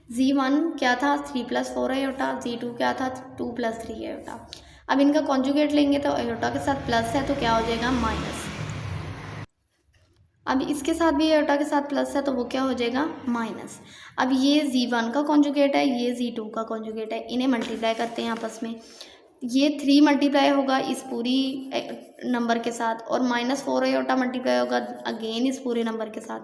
z1 क्या था 3 + 4 आयोटा, z2 क्या था 2 + 3 आयोटा। अब इनका कॉन्जुगेट लेंगे तो आयोटा के साथ प्लस है तो क्या हो जाएगा माइनस। अब इसके साथ भी आयोटा के साथ प्लस है तो वो क्या हो जाएगा माइनस। अब ये z1 का कॉन्जुगेट है, ये z2 का कॉन्जुगेट है, इन्हें मल्टीप्लाई करते हैं आपस में। ये 3 मल्टीप्लाई होगा इस पूरी नंबर के साथ और -4 आयोटा मल्टीप्लाई होगा अगेन इस पूरे नंबर के साथ।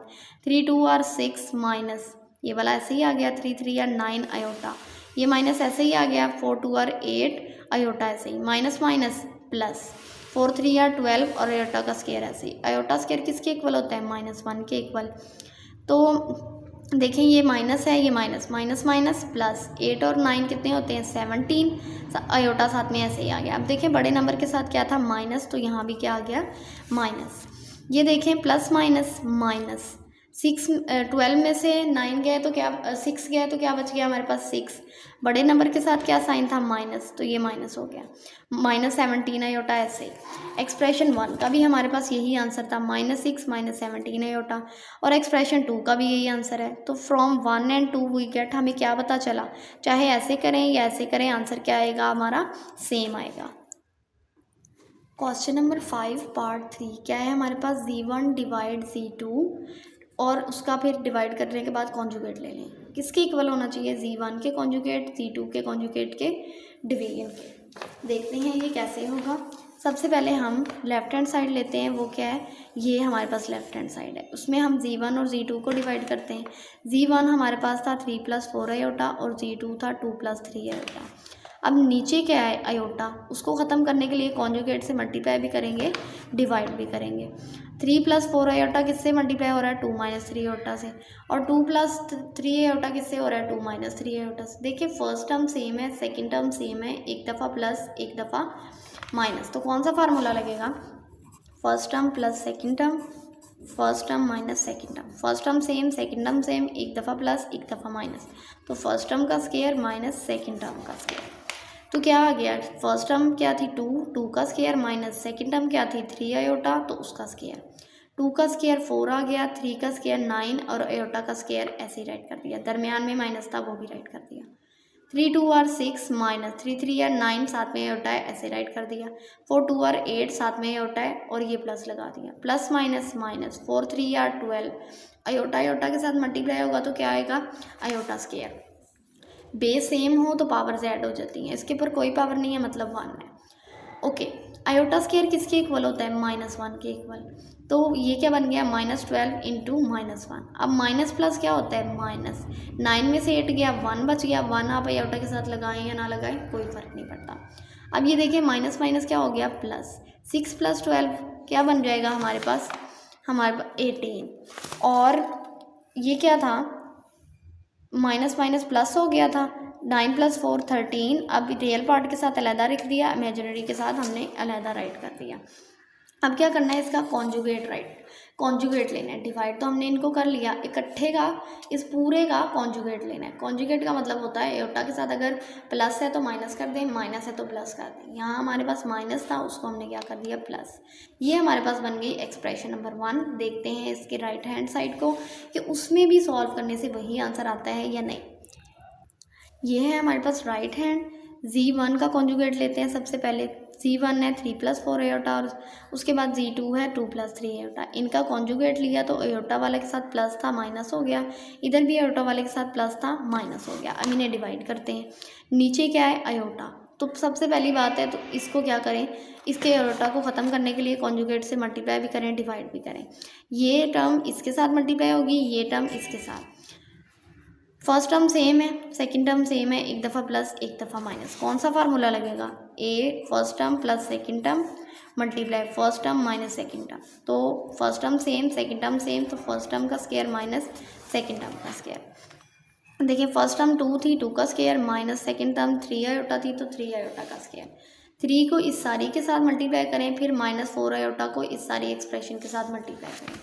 3 2 are 6 माइनस, ये वाला ऐसे ही आ गया। 3 3 are 9 आयोटा, ये माइनस ऐसे ही आ गया। 4 2 are 8 आयोटा ऐसे ही, माइनस माइनस प्लस। 4 3 are 12 और आयोटा का स्क्वायर ऐसे ही। आयोटा स्क्वायर किसके इक्वल होता है -1 के इक्वल। तो देखें ये माइनस है, ये माइनस माइनस माइनस प्लस। 8 और 9 कितने होते हैं 17, आयोटा साथ में ऐसे ही आ गया। अब देखें बड़े नंबर के साथ क्या था माइनस, तो यहाँ भी क्या आ गया माइनस। ये देखें प्लस माइनस माइनस, 12 में से 9 गए तो क्या 6 गए तो क्या बच गया हमारे पास 6। बड़े नंबर के साथ क्या साइन था माइनस, तो ये माइनस हो गया, -17 आयोटा। ऐसे एक्सप्रेशन 1 का भी हमारे पास यही आंसर था, -6 -17 आयोटा। और एक्सप्रेशन 2 का भी यही आंसर है। तो फ्रॉम 1 एंड 2 वी गेट, हमें क्या पता चला, चाहे ऐसे करें या ऐसे करें आंसर क्या आएगा हमारा, सेम आएगा। क्वेश्चन नंबर 5 पार्ट 3 क्या है हमारे पास, Z1 डिवाइड Z2 और उसका फिर डिवाइड करने के बाद कॉन्जुगेट ले लें। किसके इक्वल होना चाहिए, Z1 के कॉन्जुगेट, Z2 के कॉन्जुगेट के डिवीजन के। देखते हैं ये कैसे होगा। सबसे पहले हम लेफ्ट हैंड साइड लेते हैं, वो क्या है, ये हमारे पास लेफ्ट हैंड साइड है, उसमें हम Z1 और Z2 को डिवाइड करते हैं। Z1 हमारे पास था 3 + 4 आयोटा और Z2 था 2 + 3 आयोटा। अब नीचे क्या है आयोटा, उसको ख़त्म करने के लिए कॉन्जुगेट से मल्टीप्लाई भी करेंगे, डिवाइड भी करेंगे। 3 + 4 आयोटा किससे मल्टीप्लाई हो रहा है, 2 - 3 आयोटा से, और 2 + 3 आयोटा किससे हो रहा है, 2 - 3 आयोटा से। देखिए फर्स्ट टर्म सेम है, सेकंड टर्म सेम है, एक दफ़ा प्लस एक दफ़ा माइनस, तो कौन सा फार्मूला लगेगा, first term plus second term, first term minus second term, first term same second term same, एक दफ़ा प्लस एक दफ़ा माइनस, तो फर्स्ट टर्म का स्क्वायर माइनस सेकंड टर्म का स्क्वायर। तो क्या आ गया, फर्स्ट टर्म क्या थी 2 का स्क्वायर माइनस सेकंड टर्म क्या थी 3 आयोटा, तो उसका स्क्वायर, 2 का स्क्वायर 4 आ गया, 3 का स्क्वायर 9 और आयोटा का स्क्वायर ऐसे ही राइट कर दिया, दरमियान में माइनस था वो भी राइट कर दिया। 3 2 आर 6 माइनस 3 3 आर 9 साथ में आयोटा है, ऐसे राइट कर दिया। 4 2 आर 8 साथ में आयोटा है और ये प्लस लगा दिया, plus minus minus, 4 3 are 12, iota iota के साथ मल्टीप्लाई होगा तो क्या आएगा, आयोटा स्क्वायर। बेस सेम हो तो पावर्स ऐड हो जाती हैं, इसके ऊपर कोई पावर नहीं है मतलब 1 है। ओके, आयोटा स्क्वायर किसके इक्वल होता है, -1 के इक्वल। तो ये क्या बन गया, -12 इंटू -1। अब माइनस प्लस क्या होता है, माइनस, 9 में से 8 गया, 1 बच गया, 1 आप आयोटा के साथ लगाएं या ना लगाएं कोई फर्क नहीं पड़ता। अब ये देखिए माइनस माइनस क्या हो गया, प्लस, 6 + 12 क्या बन जाएगा हमारे पास, 18, और ये क्या था, माइनस माइनस प्लस हो गया था, 9 + 4 13। अब रियल पार्ट के साथ अलहदा लिख दिया, इमेजिनरी के साथ हमने अलहदा राइट कर दिया। अब क्या करना है, इसका कॉन्जुगेट राइट, कॉन्जुगेट लेना है। डिवाइड तो हमने इनको कर लिया, इकट्ठे का इस पूरे का कॉन्जुगेट लेना है। कॉन्जुगेट का मतलब होता है आयोटा के साथ अगर प्लस है तो माइनस कर दें, माइनस है तो प्लस कर दें। यहाँ हमारे पास माइनस था, उसको हमने क्या कर दिया, प्लस। ये हमारे पास बन गई एक्सप्रेशन नंबर 1। देखते हैं इसके राइट हैंड साइड को कि उसमें भी सॉल्व करने से वही आंसर आता है या नहीं। ये है हमारे पास राइट हैंड, Z1 का कॉन्जुगेट लेते हैं सबसे पहले। Z1 है 3 + 4 आयोटा और उसके बाद Z2 है 2 + 3 आयोटा। इनका कॉन्जुगेट लिया तो आयोटा वाले के साथ प्लस था, माइनस हो गया, इधर भी आयोटा वाले के साथ प्लस था, माइनस हो गया। अब इन्हें डिवाइड करते हैं, नीचे क्या है आयोटा, तो सबसे पहली बात है तो इसको क्या करें, इसके आयोटा को ख़त्म करने के लिए कॉन्जुगेट से मल्टीप्लाई भी करें, डिवाइड भी करें। ये टर्म इसके साथ मल्टीप्लाई होगी, ये टर्म इसके साथ। फर्स्ट टर्म सेम है, सेकंड टर्म सेम है, एक दफ़ा प्लस एक दफ़ा माइनस, कौन सा फार्मूला लगेगा, a first term plus second term multiply first term minus second term. तो first term same second term same, तो फर्स्ट टर्म का स्क्वायर माइनस सेकंड टर्म का स्क्वायर। देखिए फर्स्ट टर्म 2 थी, 2 का square minus second term 3 iota थी तो 3 आयोटा का स्क्वायर। 3 को इस सारी के साथ मल्टीप्लाई करें, फिर -4 आयोटा को इस सारी एक्सप्रेशन के साथ मल्टीप्लाई करें।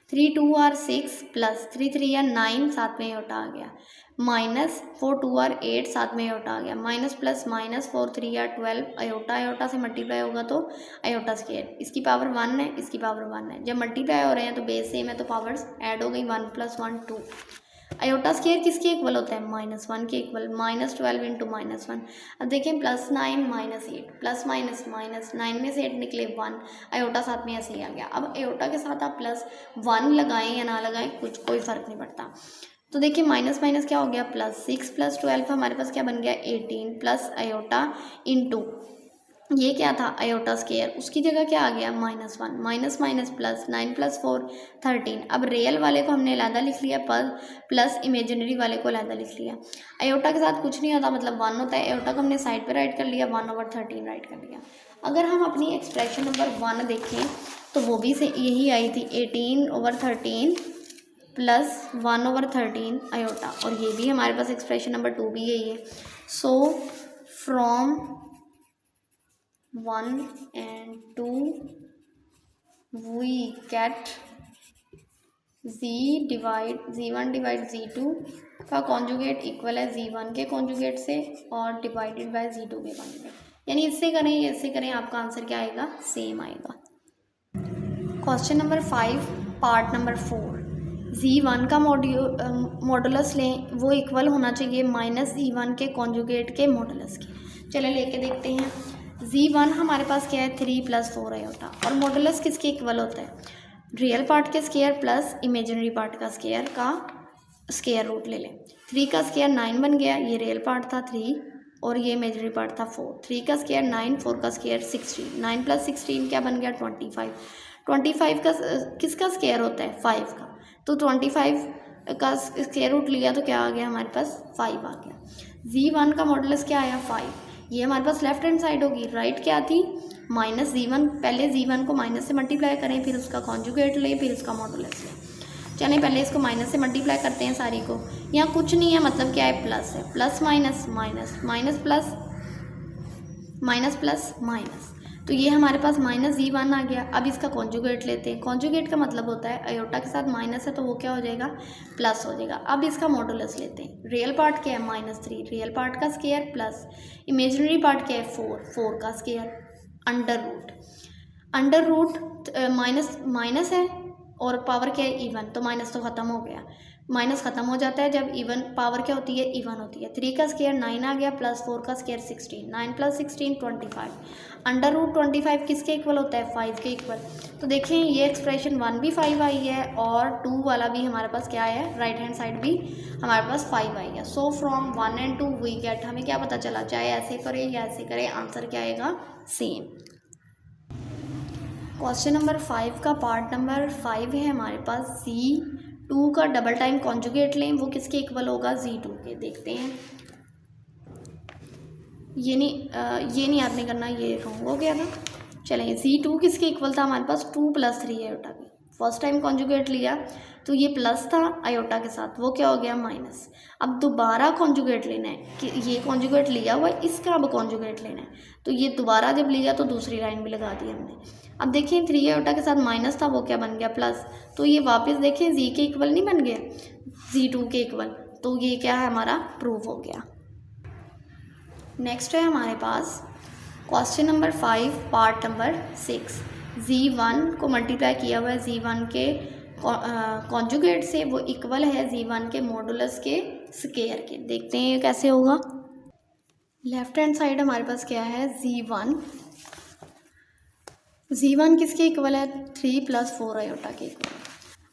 3 2 आर 6 प्लस 3 3 आर 9 साथ में आयोटा आ गया, माइनस 4 2 आर 8 साथ में आयोटा आ गया, minus plus minus 4 3 are 12, iota iota से मल्टीप्लाई होगा तो आयोटा स्क्वायर, इसकी पावर 1 है, इसकी पावर 1 है। जब मल्टीप्लाई हो रहे हैं तो बेस सेम है तो पावर्स ऐड हो गई, 1 + 1 2। आयोटा स्क्वायर किसके इक्वल होता है, -1 के इक्वल, -12 इंटू -1। अब देखें +9 -8 प्लस माइनस माइनस, 9 में से 8 निकले 1, आयोटा साथ में ऐसे ही आ गया। अब आयोटा के साथ आप +1 लगाएं या ना लगाएं कुछ कोई फ़र्क नहीं पड़ता। तो देखिए माइनस माइनस क्या हो गया, +6 + 12 हमारे पास क्या बन गया 18 प्लस आयोटा इंटू ये क्या था आयोटा स्क्वायर, उसकी जगह क्या आ गया -1, माइनस माइनस प्लस, 9 + 4 13। अब रियल वाले को हमने अलहदा लिख लिया, पर प्लस इमेजिनरी वाले को अलहदा लिख लिया। आयोटा के साथ कुछ नहीं होता मतलब 1 होता है, आयोटा को हमने साइड पे राइट कर लिया, 1/13 राइट कर लिया। अगर हम अपनी एक्सप्रेशन नंबर 1 देखें तो वो भी से यही आई थी, 18/13 प्लस 1/13 आयोटा, और ये भी हमारे पास एक्सप्रेशन नंबर 2 भी यही है। So from 1 and 2 we get Z1 divide Z2 का कॉन्जुगेट इक्वल है Z1 के कॉन्जुगेट से और डिवाइडेड बाय Z2 के कॉन्जुगेट, यानी इससे करें या इससे करें आपका आंसर क्या आएगा, सेम आएगा। Question number 5 part number 4, Z1 का मॉडुलस लें, वो इक्वल होना चाहिए माइनस Z1 के कॉन्जुगेट के मॉडुलस के। चले लेके देखते हैं। Z1 हमारे पास क्या है, 3 + 4 आयोटा, और मॉडुलस किसके इक्वल होता है, रियल पार्ट के स्क्वायर प्लस इमेजिनरी पार्ट का स्क्वायर रूट ले लें। 3 का स्क्वायर 9 बन गया, ये रियल पार्ट था 3 और ये इमेजिनरी पार्ट था 4। 3 का स्क्वायर 9, 4 का स्क्वायर 16, 9 + 16 क्या बन गया 25। 25 का किसका स्क्वायर होता है, 5 का, तो 25 का स्क्वायर रूट लिया तो क्या आ गया हमारे पास 5 आ गया। Z1 का मॉडुलस क्या आया 5, ये हमारे पास लेफ्ट हैंड साइड होगी, राइट क्या थी माइनस Z1, पहले Z1 को माइनस से मल्टीप्लाई करें, फिर उसका कॉन्जुगेट लें, फिर उसका मॉडुलस लें। चलें पहले इसको माइनस से मल्टीप्लाई करते हैं सारी को, यहाँ कुछ नहीं है मतलब क्या है प्लस है, plus minus minus minus plus minus plus minus, तो ये हमारे पास माइनस Z1 आ गया। अब इसका कॉन्जुगेट लेते हैं, कॉन्जुगेट का मतलब होता है अयोटा के साथ माइनस है तो वो क्या हो जाएगा प्लस हो जाएगा। अब इसका मॉडुलस लेते हैं, रियल पार्ट क्या है -3, रियल पार्ट का स्क्वायर प्लस इमेजिनरी पार्ट क्या है 4 का square, under root minus minus है और पावर क्या है इवन, तो माइनस तो ख़त्म हो गया, माइनस ख़त्म हो जाता है जब इवन पावर क्या होती है इवन होती है। 3 का स्क्वायर 9 आ गया प्लस 4 का स्क्वायर 16, 9 + 16 25, अंडर रूट 25 किसके इक्वल होता है 5 के इक्वल। तो देखें ये एक्सप्रेशन 1 भी 5 आई है और 2 वाला भी हमारे पास क्या है, राइट हैंड साइड भी हमारे पास 5 आई है। So from 1 and 2 we get, हमें क्या पता चला, चाहे ऐसे करें या ऐसे करें आंसर क्या आएगा सेम। क्वेश्चन नंबर 5 का पार्ट नंबर 5 है हमारे पास, Z2 का डबल टाइम कॉन्जुगेट लें, वो किसके इक्वल होगा Z2 के, देखते हैं। ये नहीं याद नहीं करना, ये रॉन्ग हो गया था। चलें Z2 किसके इक्वल था हमारे पास 2 + 3 आयोटा की, फर्स्ट टाइम कॉन्जुगेट लिया तो ये प्लस था आयोटा के साथ, वो क्या हो गया माइनस। अब दोबारा कॉन्जुगेट लेना है कि ये कॉन्जुगेट लिया हुआ है, इसका अब कॉन्जुगेट लेना है, तो ये दोबारा जब लिया तो दूसरी लाइन भी लगा दी हमने। अब देखिए 3 आयोटा के साथ माइनस था, वो क्या बन गया प्लस, तो ये वापस देखें Z के इक्वल नहीं बन गया, Z2 के इक्वल, तो ये क्या है हमारा प्रूफ हो गया। नेक्स्ट है हमारे पास question number 5 part number 6, Z1 को मल्टीप्लाई किया हुआ है Z1 के कॉन्जुगेट से, वो इक्वल है Z1 के मॉडुलस के स्क्वायर के। देखते हैं ये कैसे होगा। लेफ्ट हैंड साइड हमारे पास क्या है Z1 किसके इक्वल है 3 + 4 आयोटा के इक्वल।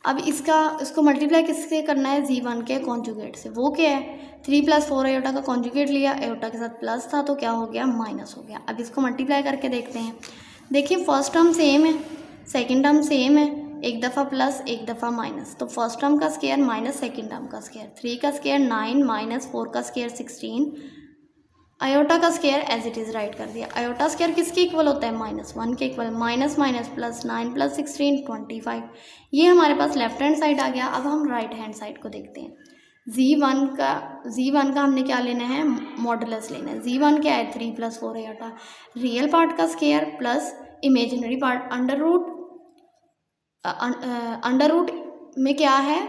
अब इसको मल्टीप्लाई किससे करना है Z1 के कॉन्जुगेट से, वो क्या है 3 + 4 आयोटा का कॉन्जुगेट लिया, आयोटा के साथ प्लस था तो क्या हो गया माइनस हो गया। अब इसको मल्टीप्लाई करके देखते हैं, देखिए फर्स्ट टर्म सेम है, सेकंड टर्म सेम है, एक दफ़ा प्लस एक दफ़ा माइनस, तो फर्स्ट टर्म का स्क्वायर माइनस सेकंड टर्म का स्क्वायर, 3 का स्क्वायर 9 माइनस 4 का स्क्वायर 16, आयोटा का square as it is right कर दिया। आयोटा स्क्वायर किसके इक्वल होता है -1 के इक्वल, माइनस माइनस प्लस 9 + 16 25, ये हमारे पास लेफ्ट हैंड साइड आ गया। अब हम राइट हैंड साइड को देखते हैं। Z1 का हमने क्या लेना है मॉडुलस लेना है। Z1 क्या है 3 + 4 आयोटा, रियल पार्ट का square plus imaginary part, under root में क्या है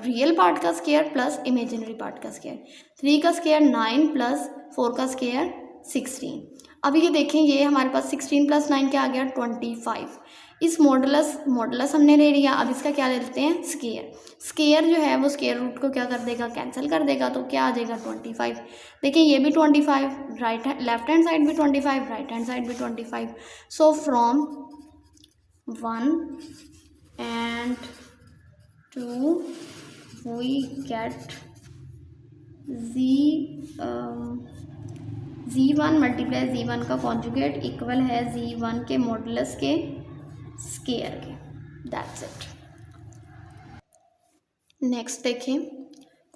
रियल पार्ट का स्क्वायर प्लस इमेजिनरी पार्ट का स्क्वायर, 3 का स्क्वायर 9 + 4 का स्क्वायर 16। अब ये देखें ये हमारे पास 16 + 9 क्या आ गया 25। इस मॉडुलस हमने ले लिया, अब इसका क्या ले लेते हैं स्क्वायर जो है वो स्क्वायर रूट को क्या कर देगा कैंसिल कर देगा, तो क्या आ जाएगा 25। देखिए ये भी 25, लेफ्ट हैंड साइड भी 25, राइट हैंड साइड भी 25। सो from 1 and 2 we get Z1 multiply Z1 का कॉन्जुगेट इक्वल है Z1 के मॉडुलस के स्क्वायर के। That's it. नेक्स्ट देखें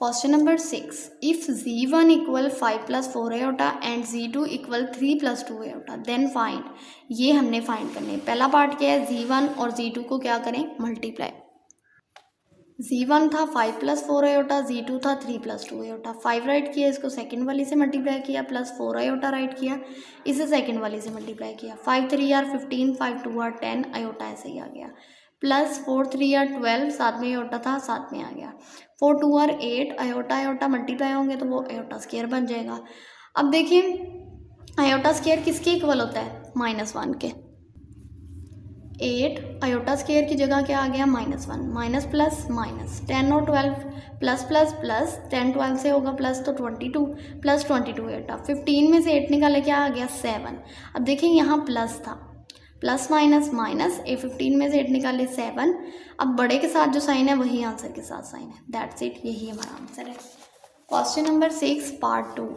question number 6, if Z1 equal 5 + 4 iota and Z2 equal 3 + 2 iota then find, ये हमने फाइंड करने हैं। पहला पार्ट क्या है Z1 और Z2 को क्या करें मल्टीप्लाई। Z1 था 5 + 4 आयोटा, Z2 था 3 + 2 आयोटा, 5 राइट किया, इसको सेकंड वाली से मल्टीप्लाई किया, प्लस 4 आयोटा राइट किया, इसे सेकंड वाली से मल्टीप्लाई किया, 5 3 are 15, 5 2 are 10 आयोटा ऐसे ही आ गया, प्लस 4 3 या 12, साथ में आयोटा था, साथ में आ गया 4 2 और 8, आयोटा आयोटा मल्टीप्लाई होंगे तो वो आयोटा स्क्वायर बन जाएगा। अब देखिए आयोटा स्क्वायर किसके इक्वल होता है, -1 के। 8 आयोटा स्क्वायर की जगह क्या आ गया, -1, माइनस प्लस माइनस, 10 और 12 प्लस प्लस प्लस, 10 12 से होगा प्लस तो 22 प्लस 22 आयोटा, 15 में से 8 निकाले क्या आ गया 7। अब देखिए यहाँ प्लस था, प्लस माइनस माइनस, 15 में से 8 निकाले 7। अब बड़े के साथ जो साइन है वही आंसर के साथ साइन है, दैट्स इट, यही हमारा आंसर है। Question number 6 part 2,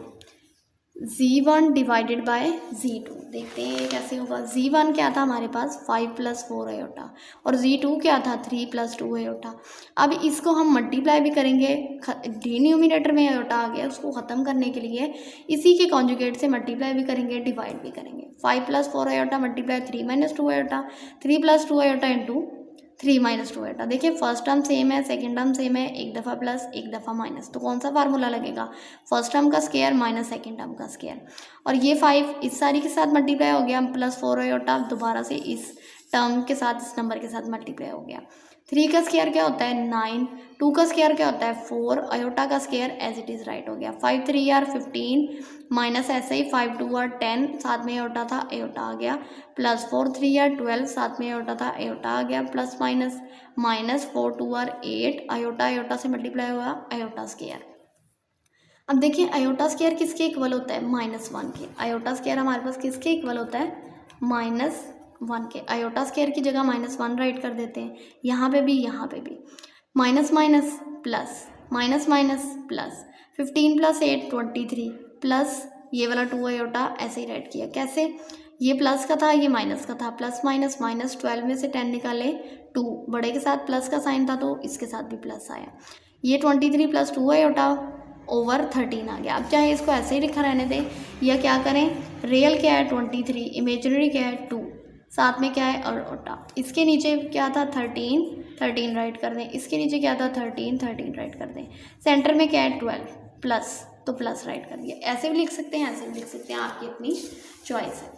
z1 divided by z2, देखते हैं कैसे होगा। z1 क्या था हमारे पास 5 + 4 आयोटा और z2 क्या था 3 + 2 आयोटा। अब इसको हम मल्टीप्लाई भी करेंगे, डिनोमिनेटर में आयोटा आ गया, उसको ख़त्म करने के लिए इसी के कॉन्जुगेट से मल्टीप्लाई भी करेंगे, डिवाइड भी करेंगे। 5 + 4 iota multiply 3 - 2 iota, 3 + 2 iota into 3 - 2 iota. देखिए फर्स्ट टर्म सेम है, सेकंड टर्म सेम है, एक दफ़ा प्लस एक दफ़ा माइनस, तो कौन सा फार्मूला लगेगा, फर्स्ट टर्म का स्क्वायर माइनस सेकंड टर्म का स्क्वायर। और ये 5 इस सारी के साथ मल्टीप्लाई हो गया, प्लस 4 आयोटा दोबारा से इस टर्म के साथ, इस नंबर के साथ मल्टीप्लाई हो गया। 3 का स्क्वायर क्या होता है 9, 2 का स्क्वायर क्या होता है 4, आयोटा का square as it is right हो गया। 5 3 आर 15 माइनस ऐसे ही 5 2 आर 10, साथ में आयोटा था आयोटा आ गया, प्लस 4 3 आर 12, साथ में आयोटा था आयोटा आ गया, plus minus minus 4 2 are 8, iota iota से मल्टीप्लाई हुआ आयोटा स्क्वायर। अब देखिए आयोटा स्क्वायर किसके इक्वल होता है, -1 के। आयोटा स्क्वायर हमारे पास किसके इक्वल होता है, -1 के। आयोटा स्क्वायर की जगह -1 राइट कर देते हैं, यहाँ पे भी यहाँ पे भी, minus minus plus, minus minus plus, 15 + 8 23 plus ये वाला 2 आयोटा ऐसे ही राइट किया। कैसे, ये प्लस का था ये माइनस का था, प्लस माइनस माइनस, 12 में से 10 निकाले 2, बड़े के साथ प्लस का साइन था तो इसके साथ भी प्लस आया। ये 23 + 2 आयोटा ओवर 13 आ गया। अब चाहे इसको ऐसे ही लिखा रहने दें या क्या करें, रियल क्या है 23, इमेजिनरी क्या है 2, साथ में क्या है आयोटा। इसके नीचे क्या था 13 राइट कर दें, इसके नीचे क्या था 13 राइट कर दें, सेंटर में क्या है 12 प्लस, तो प्लस राइट कर दिया। ऐसे भी लिख सकते हैं, ऐसे भी लिख सकते हैं, आपकी अपनी चॉइस है।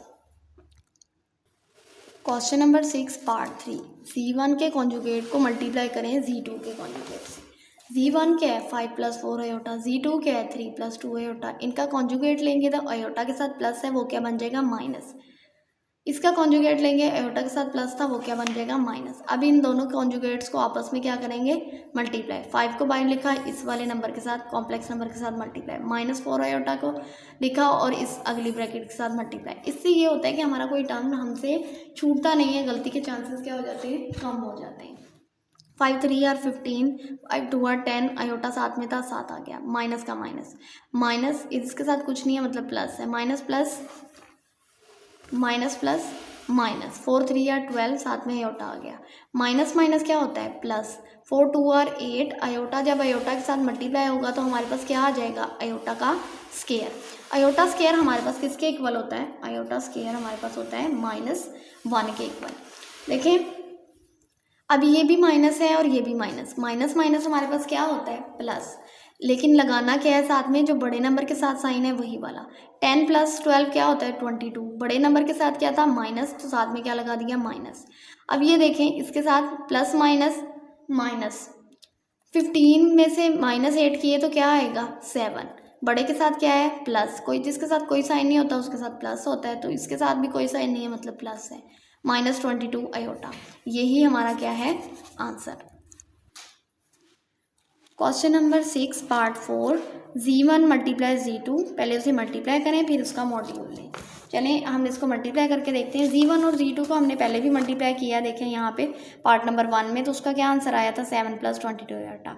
क्वेश्चन नंबर 6 पार्ट 3, z1 के कॉन्जुगेट को मल्टीप्लाई करें z2 के कॉन्जुगेट से। z1 क्या है 5 + 4 आयोटा, z2 क्या है 3 + 2 आयोटा, इनका कॉन्जुगेट लेंगे तो आयोटा के साथ प्लस है वो क्या बन जाएगा माइनस, इसका कॉन्जुगेट लेंगे आयोटा के साथ प्लस था वो क्या बन जाएगा माइनस। अब इन दोनों कॉन्जुगेट्स को आपस में क्या करेंगे मल्टीप्लाई, 5 को बाइंड लिखा इस वाले नंबर के साथ, कॉम्प्लेक्स नंबर के साथ मल्टीप्लाई, -4 आयोटा को लिखा और इस अगली ब्रैकेट के साथ मल्टीप्लाई। इससे ये होता है कि हमारा कोई टर्म हमसे छूटता नहीं है, गलती के चांसेस क्या हो जाते हैं कम हो जाते हैं। 5 3 आर 15, 5 2 आर 10, आयोटा साथ में था साथ आ गया, माइनस का माइनस, माइनस इसके साथ कुछ नहीं है मतलब प्लस है, minus plus minus plus minus, 4 3 are 12, साथ में आयोटा आ गया, माइनस माइनस क्या होता है प्लस, 4 2 आर 8, आयोटा जब आयोटा के साथ मल्टीप्लाई होगा तो हमारे पास क्या आ जाएगा आयोटा का स्क्वायर। आयोटा स्क्वायर हमारे पास किसके इक्वल होता है, आयोटा स्क्वायर हमारे पास होता है -1 के इक्वल। देखें अब ये भी माइनस है और ये भी माइनस, माइनस माइनस हमारे पास क्या होता है प्लस, लेकिन लगाना क्या है साथ में, जो बड़े नंबर के साथ साइन है वही वाला। 10 + 12 क्या होता है 22, बड़े नंबर के साथ क्या था माइनस, तो साथ में क्या लगा दिया माइनस। अब ये देखें इसके साथ प्लस माइनस माइनस, 15 में से -8 किए तो क्या आएगा 7, बड़े के साथ क्या है प्लस, कोई जिसके साथ कोई साइन नहीं होता उसके साथ प्लस होता है, तो इसके साथ भी कोई साइन नहीं है मतलब प्लस है, -22 आयोटा, यही हमारा क्या है answer. Question number 6 part 4, z1 × z2, पहले उसे मल्टीप्लाई करें फिर उसका मॉड्यूल लें। चलें हम इसको मल्टीप्लाई करके देखते हैं। z1 और z2 को हमने पहले भी मल्टीप्लाई किया, देखें यहाँ पे पार्ट नंबर 1 में, तो उसका क्या आंसर आया था 7 + 22 आयोटा।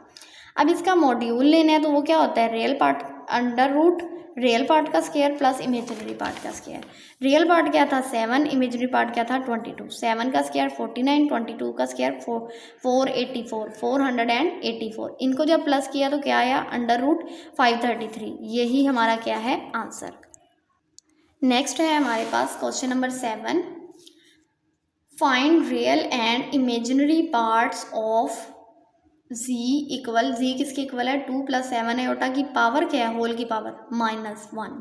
अब इसका मॉड्यूल लेना है तो वो क्या होता है real part under root real part का स्क्वायर प्लस इमेजिनरी पार्ट का स्क्वायर। रियल पार्ट क्या था 7, इमेजिनरी पार्ट क्या था 22, 7 का स्क्वायर 49, 22 का स्क्वायर 484, 484, इनको जब प्लस किया तो क्या आया अंडर रूट 533, यही हमारा क्या है आंसर। नेक्स्ट है हमारे पास question number 7, find real and imaginary parts of z किसके इक्वल है 2 + 7 आयोटा की पावर क्या है होल की पावर -1,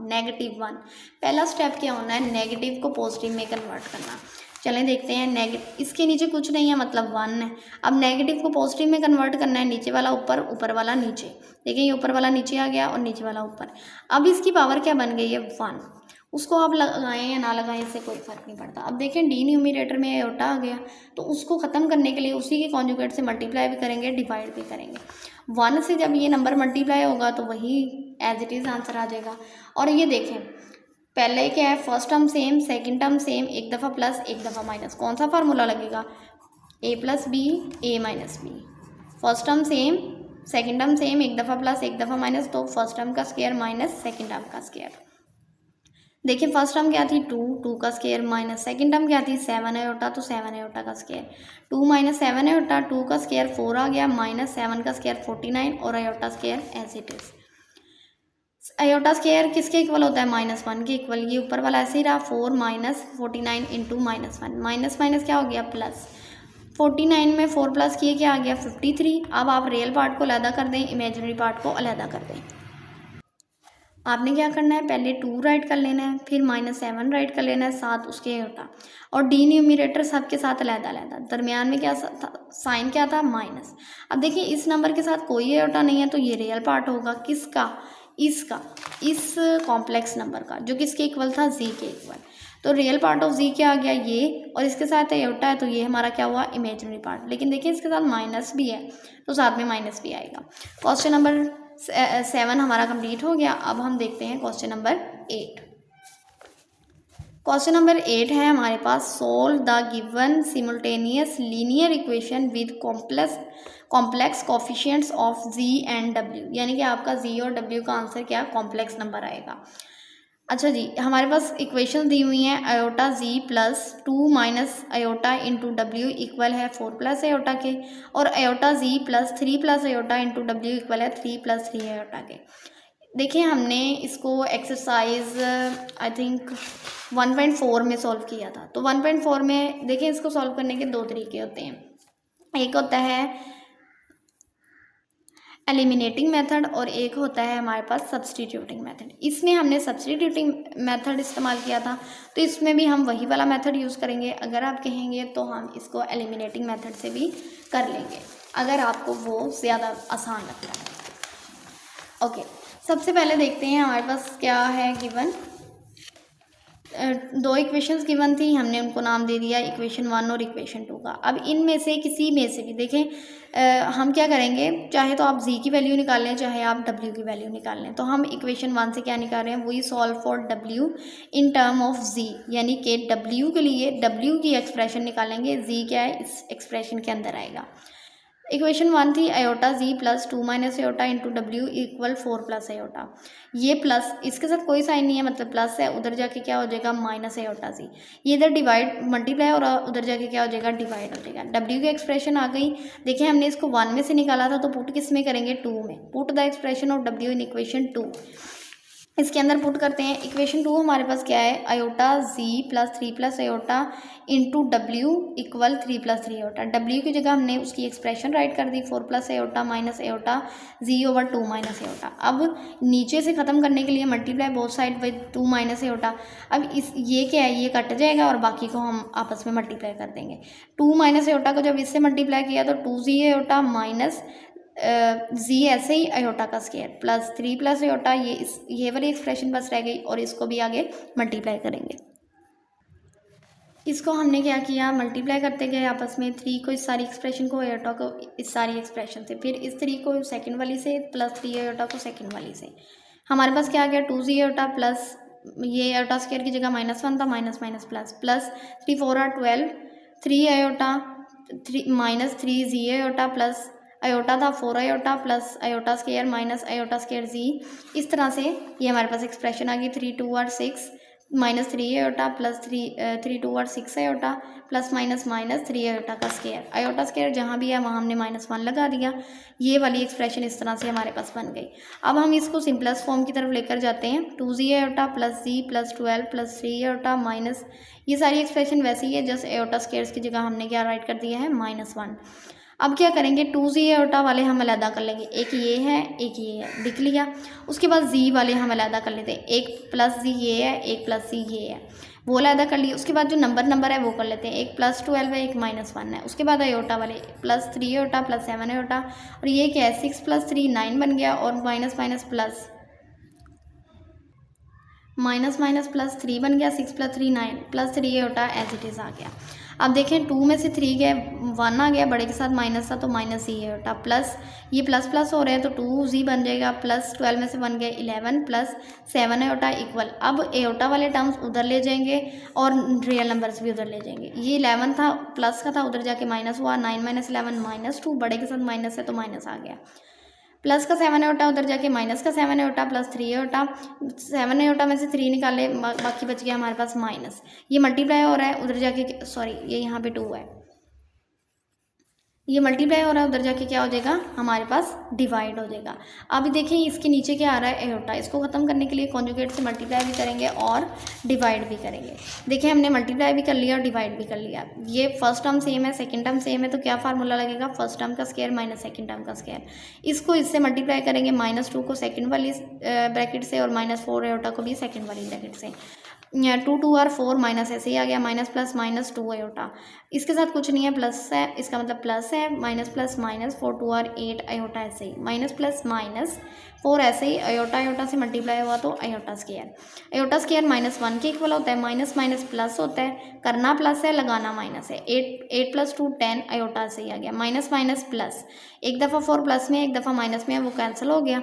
-1। पहला स्टेप क्या होना है नेगेटिव को पॉजिटिव में कन्वर्ट करना। चलें देखते हैं। नेगेटिव, इसके नीचे कुछ नहीं है मतलब 1 है। अब नेगेटिव को पॉजिटिव में कन्वर्ट करना है, नीचे वाला ऊपर, ऊपर वाला नीचे। देखिए ये ऊपर वाला नीचे आ गया और नीचे वाला ऊपर। अब इसकी पावर क्या बन गई है 1। उसको आप लगाएं या ना लगाएं इससे कोई फ़र्क नहीं पड़ता। अब देखें डी न्यूमरेटर में एयोटा आ गया, तो उसको ख़त्म करने के लिए उसी के कॉन्जुगेट से मल्टीप्लाई भी करेंगे, डिवाइड भी करेंगे। 1 से जब ये नंबर मल्टीप्लाई होगा तो वही एज इट इज़ आंसर आ जाएगा। और ये देखें पहले क्या है, first term same, second term same, एक दफ़ा प्लस एक दफ़ा माइनस, कौन सा फार्मूला लगेगा, a plus b a minus b. First term same, second term same, एक दफ़ा प्लस एक दफ़ा माइनस, तो फर्स्ट टर्म का स्क्वायर माइनस सेकंड टर्म का स्क्वायर। देखिए फर्स्ट टर्म क्या थी 2 का स्क्वायर, माइनस सेकंड टर्म क्या थी 7 आयोटा, तो 7 आयोटा का स्क्वायर। 2 माइनस 7 आयोटा, 2 का स्क्वायर 4 आ गया, माइनस 7 का स्क्वायर 49 और iota square as it is. Iota square किसके इक्वल होता है, -1 के इक्वल। ये ऊपर वाला ऐसे ही रहा, 4 माइनस 49 इंटू -1, माइनस माइनस क्या हो गया प्लस। 49 में 4 प्लस किए क्या आ गया 53। अब आप रियल पार्ट को अलहदा कर दें, इमेजिनरी पार्ट को अलहदा कर दें। आपने क्या करना है, पहले 2 राइट कर लेना है, फिर -7 राइट कर लेना है, साथ उसके आयोटा, और डी न्यूमरेटर सबके साथ अलहदा अलहदा। दरमियान में क्या था, साइन क्या था माइनस। अब देखिए इस नंबर के साथ कोई आयोटा नहीं है, तो ये रियल पार्ट होगा किसका, इसका, इस कॉम्प्लेक्स नंबर का, जो किसके इक्वल था, जी के इक्वल। तो रियल पार्ट ऑफ जी क्या आ गया ये, और इसके साथ आयोटा है, तो ये हमारा क्या हुआ इमेजिनरी पार्ट। लेकिन देखिए इसके साथ माइनस भी है, तो साथ में माइनस भी आएगा। क्वेश्चन नंबर 7 हमारा कंप्लीट हो गया। अब हम देखते हैं क्वेश्चन नंबर 8। क्वेश्चन नंबर 8 है हमारे पास, solve the given simultaneous linear equation with complex coefficients of z and डब्ल्यू। यानी कि आपका जी और डब्ल्यू का आंसर क्या कॉम्प्लेक्स नंबर आएगा। अच्छा जी, हमारे पास इक्वेशन दी हुई हैं, iota z plus 2 minus iota into डब्ल्यू इक्वल है 4 प्लस आयोटा के, और iota z plus 3 plus iota into डब्ल्यू इक्वल है 3 प्लस 3 आयोटा के। देखिए हमने इसको एक्सरसाइज आई थिंक 1.4 में सॉल्व किया था। तो 1.4 में देखिए इसको सॉल्व करने के 2 तरीके होते हैं। एक होता है एलिमिनेटिंग मेथड और एक होता है हमारे पास सब्सटीट्यूटिंग मेथड। इसमें हमने सब्सटीट्यूटिंग मेथड इस्तेमाल किया था, तो इसमें भी हम वही वाला मेथड यूज़ करेंगे। अगर आप कहेंगे तो हम इसको एलिमिनेटिंग मेथड से भी कर लेंगे, अगर आपको वो ज़्यादा आसान लगता है। ओके, सबसे पहले देखते हैं हमारे पास क्या है गिवन। 2 इक्वेशंस गिवन थी, हमने उनको नाम दे दिया इक्वेशन 1 और इक्वेशन 2 का। अब इनमें से किसी में से भी देखें, हम क्या करेंगे, चाहे तो आप z की वैल्यू निकाल लें, चाहे आप w की वैल्यू निकाल लें। तो हम इक्वेशन 1 से क्या निकाल रहे हैं, वही solve for w in term of z, यानी कि w के लिए w की एक्सप्रेशन निकालेंगे, z क्या है इस एक्सप्रेशन के अंदर आएगा। इक्वेशन 1 थी iota z plus 2 minus iota into डब्ल्यू इक्वल 4 प्लस आयोटा। ये प्लस, इसके साथ कोई साइन नहीं है मतलब प्लस है, उधर जाके क्या हो जाएगा माइनस आयोटा जी। ये इधर डिवाइड मल्टीप्लाई और उधर जाके क्या हो जाएगा डिवाइड हो जाएगा। डब्ल्यू की एक्सप्रेशन आ गई। देखिए हमने इसको 1 में से निकाला था, तो पुट किस में करेंगे 2 में। Put the expression of W in equation 2, इसके अंदर पुट करते हैं। इक्वेशन 2 हमारे पास क्या है, iota z plus 3 plus iota into डब्ल्यू इक्वल 3 प्लस 3 आयोटा। डब्ल्यू की जगह हमने उसकी एक्सप्रेशन राइट कर दी 4 plus iota minus iota z over 2 minus iota. अब नीचे से ख़त्म करने के लिए multiply both side with 2 minus iota. अब इस ये क्या है, ये कट जाएगा और बाकी को हम आपस में मल्टीप्लाई कर देंगे। 2 माइनस आयोटा को जब इससे मल्टीप्लाई किया तो 2 जी आयोटा माइनस जी ऐसे ही आयोटा का स्क्वायर प्लस 3 प्लस आयोटा, ये वाली एक्सप्रेशन बस रह गई, और इसको भी आगे मल्टीप्लाई करेंगे। इसको हमने क्या किया, मल्टीप्लाई करते गए आपस में 3 को इस सारी एक्सप्रेशन को, आयोटा को इस सारी एक्सप्रेशन से, फिर इस 3 को सेकंड वाली से प्लस 3 आयोटा को सेकंड वाली से। हमारे पास क्या आ गया 2 जी आयोटा प्लस ये आयोटा स्क्वायर की जगह -1 था, minus minus plus plus 3 4 are 12, 3 iota 3 minus 3 z iota plus iota था 4 iota plus iota square minus iota square z. इस तरह से ये हमारे पास एक्सप्रेशन आ गई 3 2 r 6 minus 3 iota plus 3 2 r 6 iota plus minus minus 3 iota का स्क्वायर। आयोटा स्क्वायर जहाँ भी है वहाँ हमने -1 लगा दिया। ये वाली एक्सप्रेशन इस तरह से हमारे पास बन गई। अब हम इसको सिंपलेस्ट फॉर्म की तरफ लेकर जाते हैं। 2 जी आयोटा प्लस जी प्लस 12 प्लस 3 आयोटा माइनस, ये सारी एक्सप्रेशन वैसी ही है, जस्ट आयोटा स्क्वायर्स की जगह हमने क्या राइट कर दिया है -1। अब क्या करेंगे 2 जी आयोटा वाले हम अलहदा कर लेंगे, एक ये है एक ये है, लिख लिया। उसके बाद जी वाले हम अलहदा कर लेते हैं, एक प्लस जी ये है एक प्लस जी ये है। वो अलग कर लिए। उसके बाद जो नंबर है वो कर लेते हैं, एक +12 है, एक -1 है। उसके बाद आयोटा वाले +3 आयोटा +7 आयोटा, और ये क्या है 6 + 3 9 बन गया, और माइनस माइनस प्लस 3 बन गया, 6 + 3 9 +3 आयोटा एज इट इज़ आ गया। अब देखें 2 में से 3 गए 1 आ गया, बड़े के साथ माइनस था तो माइनस ही आयोटा, प्लस ये प्लस प्लस हो रहे हैं तो 2 जी बन जाएगा, +12 में से 1 गया 11 +7 आयोटा इक्वल। अब आयोटा वाले टर्म्स उधर ले जाएंगे और रियल नंबर्स भी उधर ले जाएंगे। ये 11 था प्लस का था, उधर जाके माइनस हुआ, 9 - 11 -2, बड़े के साथ माइनस है तो माइनस आ गया। प्लस का 7 आयोटा, उधर जाके माइनस का 7 आयोटा, +3 आयोटा, 7 आयोटा में से 3 निकाले, बाकी बच गया हमारे पास माइनस। ये मल्टीप्लाई हो रहा है, उधर जाके सॉरी ये यहाँ पे 2 है, ये मल्टीप्लाई हो रहा है, उधर जाके क्या हो जाएगा हमारे पास डिवाइड हो जाएगा। अब देखें इसके नीचे क्या आ रहा है आयोटा, इसको ख़त्म करने के लिए कॉन्जुगेट से मल्टीप्लाई भी करेंगे और डिवाइड भी करेंगे। देखें हमने मल्टीप्लाई भी कर लिया और डिवाइड भी कर लिया। ये फर्स्ट टर्म सेम है, सेकंड टर्म सेम है, तो क्या फार्मूला लगेगा, फर्स्ट टर्म का स्क्वायर माइनस सेकंड टर्म का स्क्वायर। इसको इससे मल्टीप्लाई करेंगे, -2 को सेकंड वाली ब्रैकेट से और -4 आयोटा को भी सेकंड वाली ब्रैकेट से। 2 2 और 4 माइनस ऐसे ही आ गया, माइनस प्लस माइनस 2 आयोटा, इसके साथ कुछ नहीं है प्लस है, इसका मतलब प्लस है, माइनस प्लस माइनस 4 2 और 8 आयोटा ऐसे ही, माइनस प्लस माइनस 4 ऐसे ही, आयोटा आयोटा से मल्टीप्लाई हुआ तो आयोटा स्क्वायर। आयोटा स्क्वायर -1 के इक्वल होता है, माइनस माइनस प्लस होता है, करना प्लस है लगाना माइनस है। 8 + 2 10 आयोटा से ही आ गया, माइनस माइनस प्लस, एक दफ़ा 4 प्लस में एक दफ़ा माइनस में है, वो कैंसिल हो गया।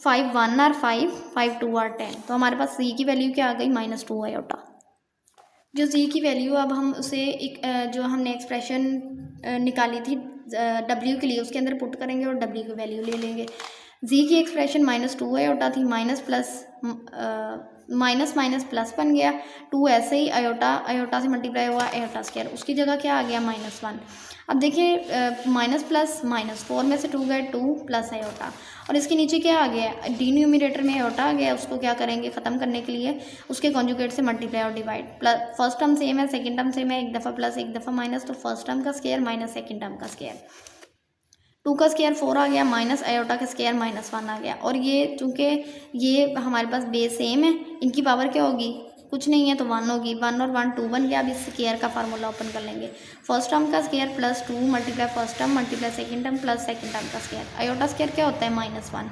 5 1 और 5 5 2 और 10, तो हमारे पास c की वैल्यू क्या आ गई -2 आयोटा। जो c की वैल्यू अब हम उसे एक जो हमने एक्सप्रेशन निकाली थी w के लिए, उसके अंदर पुट करेंगे और w की वैल्यू ले लेंगे। z की एक्सप्रेशन -2 आयोटा थी, minus plus minus minus plus बन गया, 2 ऐसे ही आयोटा आयोटा से मल्टीप्लाई हुआ आयोटा स्क्वायर, उसकी जगह क्या आ गया -1। अब देखिए माइनस प्लस माइनस 4 में से 2 गए 2 प्लस आयोटा, और इसके नीचे क्या आ गया डिनोमिनेटर में आयोटा आ गया, उसको क्या करेंगे ख़त्म करने के लिए उसके कॉन्जुगेट से मल्टीप्लाई और divide. Plus first term same है, सेकंड टर्म सेम है, एक दफ़ा प्लस एक दफ़ा माइनस, तो फर्स्ट टर्म का स्क्वायर माइनस सेकंड टर्म का स्क्वायर। 2 का स्क्वायर 4 आ गया, माइनस आयोटा का स्क्वायर -1 आ गया। और ये चूँकि ये हमारे पास बेस सेम है, इनकी पावर क्या होगी, कुछ नहीं है तो 1 होगी, 1 और 1 2 बन गया। अब इस स्क्वायर का फार्मूला ओपन कर लेंगे, फर्स्ट टर्म का square +2 multiply first term multiply second term plus second term का स्क्वायर। आयोटा स्क्वायर क्या होता है -1,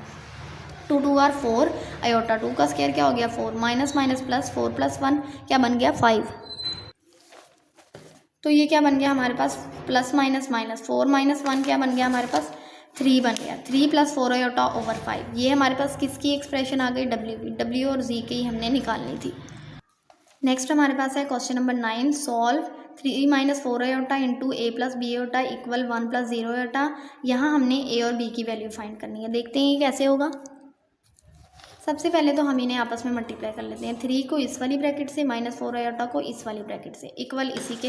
2 2 और 4 आयोटा, 2 का स्क्वायर क्या हो गया 4, माइनस माइनस प्लस 4 + 1 क्या बन गया 5। तो ये क्या बन गया हमारे पास प्लस माइनस माइनस 4 - 1 क्या बन गया हमारे पास 3 बन गया, 3 + 4 आयोटा ओवर 5। ये हमारे पास किसकी एक्सप्रेशन आ गई w की, w और z की हमने निकालनी थी। नेक्स्ट हमारे पास है question number 9, solve 3 - 4 iota into a + b iota equal 1 + 0 iota. यहाँ हमने a और b की वैल्यू फाइंड करनी है, देखते हैं ये कैसे होगा। सबसे पहले तो हम इन्हें आपस में मल्टीप्लाई कर लेते हैं, 3 को इस वाली ब्रैकेट से -4 आयोटा को इस वाली ब्रैकेट से इक्वल इसी के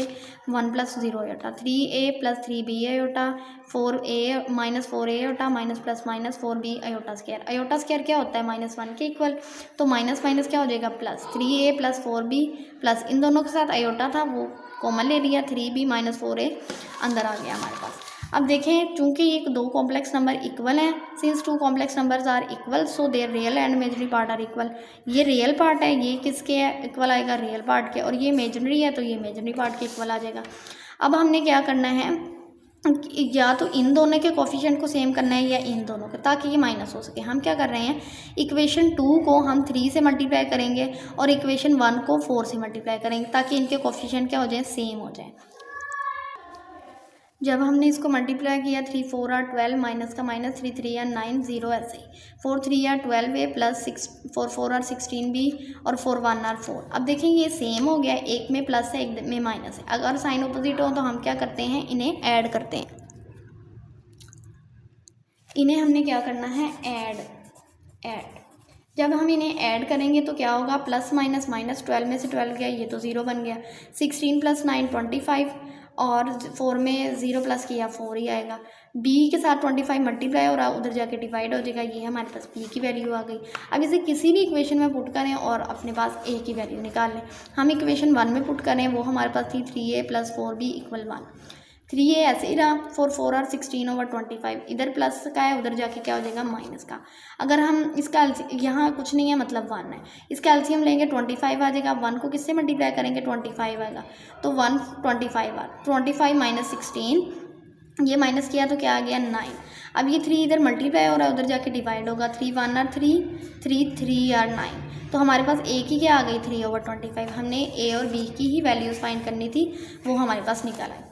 1 + 0 iota, 3a + 3b iota 4a -4a iota minus plus minus 4b iota square. Iota square क्या होता है -1 के इक्वल, तो माइनस माइनस क्या हो जाएगा प्लस, 3a + 4b प्लस इन दोनों के साथ आयोटा था वो कॉमन ले लिया, 3b - 4a अंदर आ गया हमारे पास। अब देखें चूंकि ये दो कॉम्प्लेक्स नंबर इक्वल हैं, since 2 complex numbers are equal so their real and imaginary part are equal. ये रियल पार्ट है, ये किसके है इक्वल आएगा रियल पार्ट के, और ये इमेजिनरी है तो ये इमेजिनरी पार्ट के इक्वल आ जाएगा। अब हमने क्या करना है, या तो इन दोनों के कोफिशिएंट को सेम करना है या इन दोनों के, ताकि ये माइनस हो सके। हम क्या कर रहे हैं, इक्वेशन 2 को हम 3 से मल्टीप्लाई करेंगे और इक्वेशन 1 को 4 से मल्टीप्लाई करेंगे, ताकि इनके कोफिशिएंट क्या हो जाए सेम हो जाए। जब हमने इसको मल्टीप्लाई किया 3 4 और 12 माइनस का माइनस 3 3 और 9 0 ऐसे ही 4 3 और 12a प्लस 6 4 4 और 16b और 4 1 और 4। अब देखें ये सेम हो गया, एक में प्लस है एक में माइनस है। अगर साइन अपोजिट हो तो हम क्या करते हैं, इन्हें ऐड करते हैं। इन्हें हमने क्या करना है ऐड। जब हम इन्हें ऐड करेंगे तो क्या होगा, प्लस माइनस माइनस 12 में से 12 गया ये तो 0 बन गया, 16 + 9 25 और 4 में 0 प्लस किया 4 ही आएगा। b के साथ 25 मल्टीप्लाई हो रहा है, उधर जाके डिवाइड हो जाएगा, ये हमारे पास b की वैल्यू आ गई। अब इसे किसी भी इक्वेशन में पुट करें और अपने पास a की वैल्यू निकाल लें। हम इक्वेशन 1 में पुट करें, वो हमारे पास थी 3a + 4b = 1। 3 ये ऐसे ही रहा, 4 और 16/25, इधर प्लस का है, उधर जाके क्या हो जाएगा माइनस का। अगर हम इसका यहाँ कुछ नहीं है मतलब 1 है, इसका एलसीएम लेंगे 25 आ जाएगा, 1 को किससे मल्टीप्लाई करेंगे 25 आएगा, तो 125 आ 25 माइनस 16, ये माइनस किया तो क्या आ गया 9। अब ये 3 इधर मल्टीप्लाई हो रहा है, उधर जाके डिवाइड होगा, 3 1 और 3 3 3 और 9, तो हमारे पास ए की क्या आ गई 3/25। हमने ए और बी की ही वैल्यूज़ फाइंड करनी थी, वो हमारे पास निकल आए।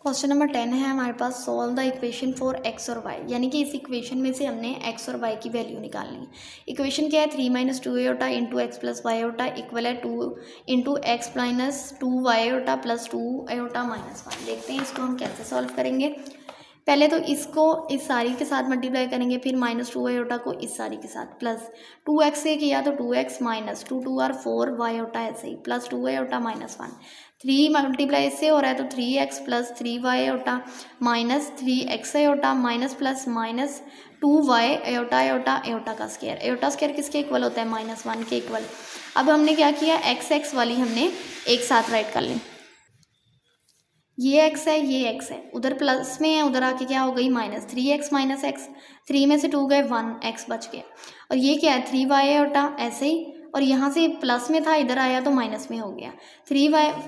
क्वेश्चन नंबर 10 है हमारे पास, solve the equation for x और वाई, यानी कि इस इक्वेशन में से हमने एक्स और वाई की वैल्यू निकालनी है। इक्वेशन क्या है 3 - 2 iota into x plus y iota equal है 2 into x minus 2 y iota plus 2 iota minus 1। देखते हैं इसको हम कैसे सॉल्व करेंगे। पहले तो इसको इस सारी के साथ मल्टीप्लाई करेंगे, फिर -2 आयोटा को इस सारी के साथ, प्लस 2x से किया तो 2x माइनस 2 2 और 4 वाई आयोटा ऐसे ही, प्लस 2 आयोटा माइनस 1, 3 मल्टीप्लाई इससे हो रहा है तो 3x plus 3 y iota minus 3x iota minus plus minus 2 y iota iota iota का स्क्वायर, आयोटा स्क्वायर किसके इक्वल होता है -1 के इक्वल। अब हमने क्या किया, x वाली हमने एक साथ राइट कर ली, ये x है ये x है, उधर प्लस में है, उधर आके क्या हो गई माइनस 3x माइनस x, 3 में से 2 गए 1x बच गया, और ये क्या है 3 वाई आयोटा ऐसे ही, और यहाँ से प्लस में था इधर आया तो माइनस में हो गया,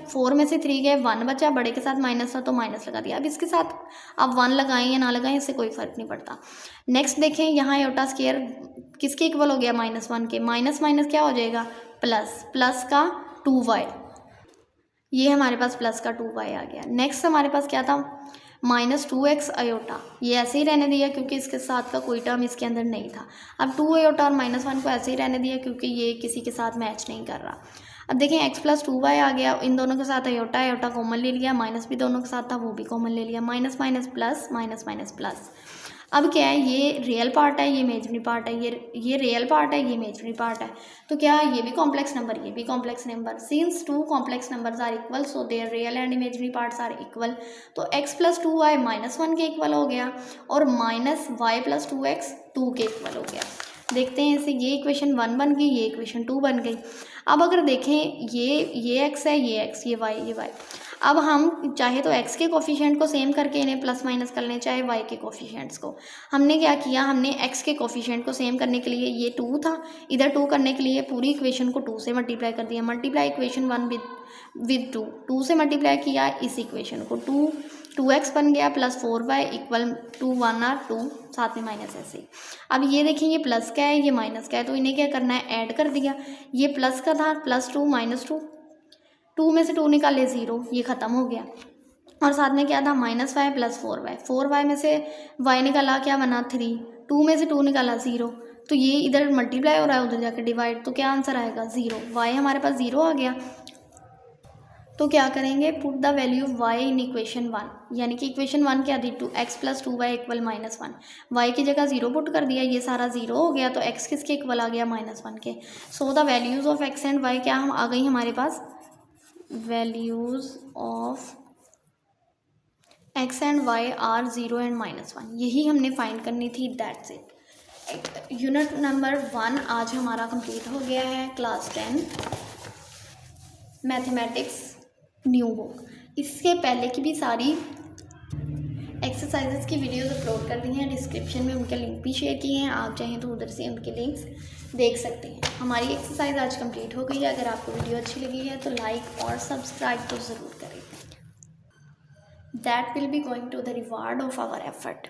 4 में से 3 गए 1 बचा, बड़े के साथ माइनस था तो माइनस लगा दिया। अब इसके साथ आप 1 लगाएं या ना लगाएं इससे कोई फर्क नहीं पड़ता। नेक्स्ट देखें, यहाँ आयोटा स्क्वायर किसके इक्वल हो गया -1 के, माइनस माइनस क्या हो जाएगा प्लस, प्लस का 2y, ये हमारे पास प्लस का 2y आ गया। नेक्स्ट हमारे पास क्या था -2x आयोटा, ये ऐसे ही रहने दिया क्योंकि इसके साथ का कोई टर्म इसके अंदर नहीं था। अब 2 आयोटा और -1 को ऐसे ही रहने दिया क्योंकि ये किसी के साथ मैच नहीं कर रहा। अब देखें x प्लस 2y आ गया, इन दोनों के साथ आयोटा आयोटा कॉमन ले लिया, माइनस भी दोनों के साथ था वो भी कॉमन ले लिया, minus minus plus minus minus plus. अब क्या है, ये रियल पार्ट है ये इमेजिनरी पार्ट है, ये रियल पार्ट है ये इमेजिनरी पार्ट है, तो क्या ये भी कॉम्प्लेक्स नंबर ये भी complex number, since 2 complex numbers are equal so their real and imaginary parts are equal, तो x प्लस 2y -1 के इक्वल हो गया और माइनस वाई प्लस 2x 2 के इक्वल हो गया। देखते हैं इसे, ये इक्वेशन 1 बन गई, ये इक्वेशन 2 बन गई। अब अगर देखें ये x है ये x ये y, अब हम चाहे तो x के कोफिशिएंट को सेम करके इन्हें प्लस माइनस कर लें, चाहे y के कोफिशिएंट्स को। हमने क्या किया, हमने x के कोफिशिएंट को सेम करने के लिए, ये 2 था, इधर 2 करने के लिए पूरी इक्वेशन को 2 से मल्टीप्लाई कर दिया, मल्टीप्लाई इक्वेशन 1 विद 2 से मल्टीप्लाई किया इस इक्वेशन को, 2x बन गया प्लस 4y इक्वल 2 1 और 2 साथ में माइनस ऐसे। अब ये देखें ये प्लस का है ये माइनस का है, तो इन्हें क्या करना है ऐड कर दिया, ये प्लस का था +2 -2, 2 में से 2 निकाले 0, ये ख़त्म हो गया, और साथ में क्या था -y प्लस 4y, 4y में से y निकाला क्या बना 3, 2 में से 2 निकाला 0, तो ये इधर मल्टीप्लाई हो रहा है उधर जाकर डिवाइड, तो क्या आंसर आएगा 0, y हमारे पास 0 आ गया। तो क्या करेंगे, put the value y in equation 1, यानी कि इक्वेशन 1 क्या थी x plus 2y equal -1, y की जगह 0 पुट कर दिया, ये सारा 0 हो गया, तो x किसके इक्वल आ गया -1 के। So the values of x and y क्या हम आ गई हमारे पास, values of x and y are 0 and -1, यही हमने फाइंड करनी थी, दैट्स इट। यूनिट नंबर 1 आज हमारा कंप्लीट हो गया है, क्लास 10 मैथमेटिक्स न्यू बुक। इसके पहले की भी सारी एक्सरसाइजेस की वीडियोस अपलोड कर दी हैं, डिस्क्रिप्शन में उनके लिंक भी शेयर किए हैं, आप चाहें तो उधर से उनके लिंक्स देख सकते हैं। हमारी एक्सरसाइज आज कंप्लीट हो गई है, अगर आपको वीडियो अच्छी लगी है तो लाइक और सब्सक्राइब तो ज़रूर करें, that will be going to the reward of our effort.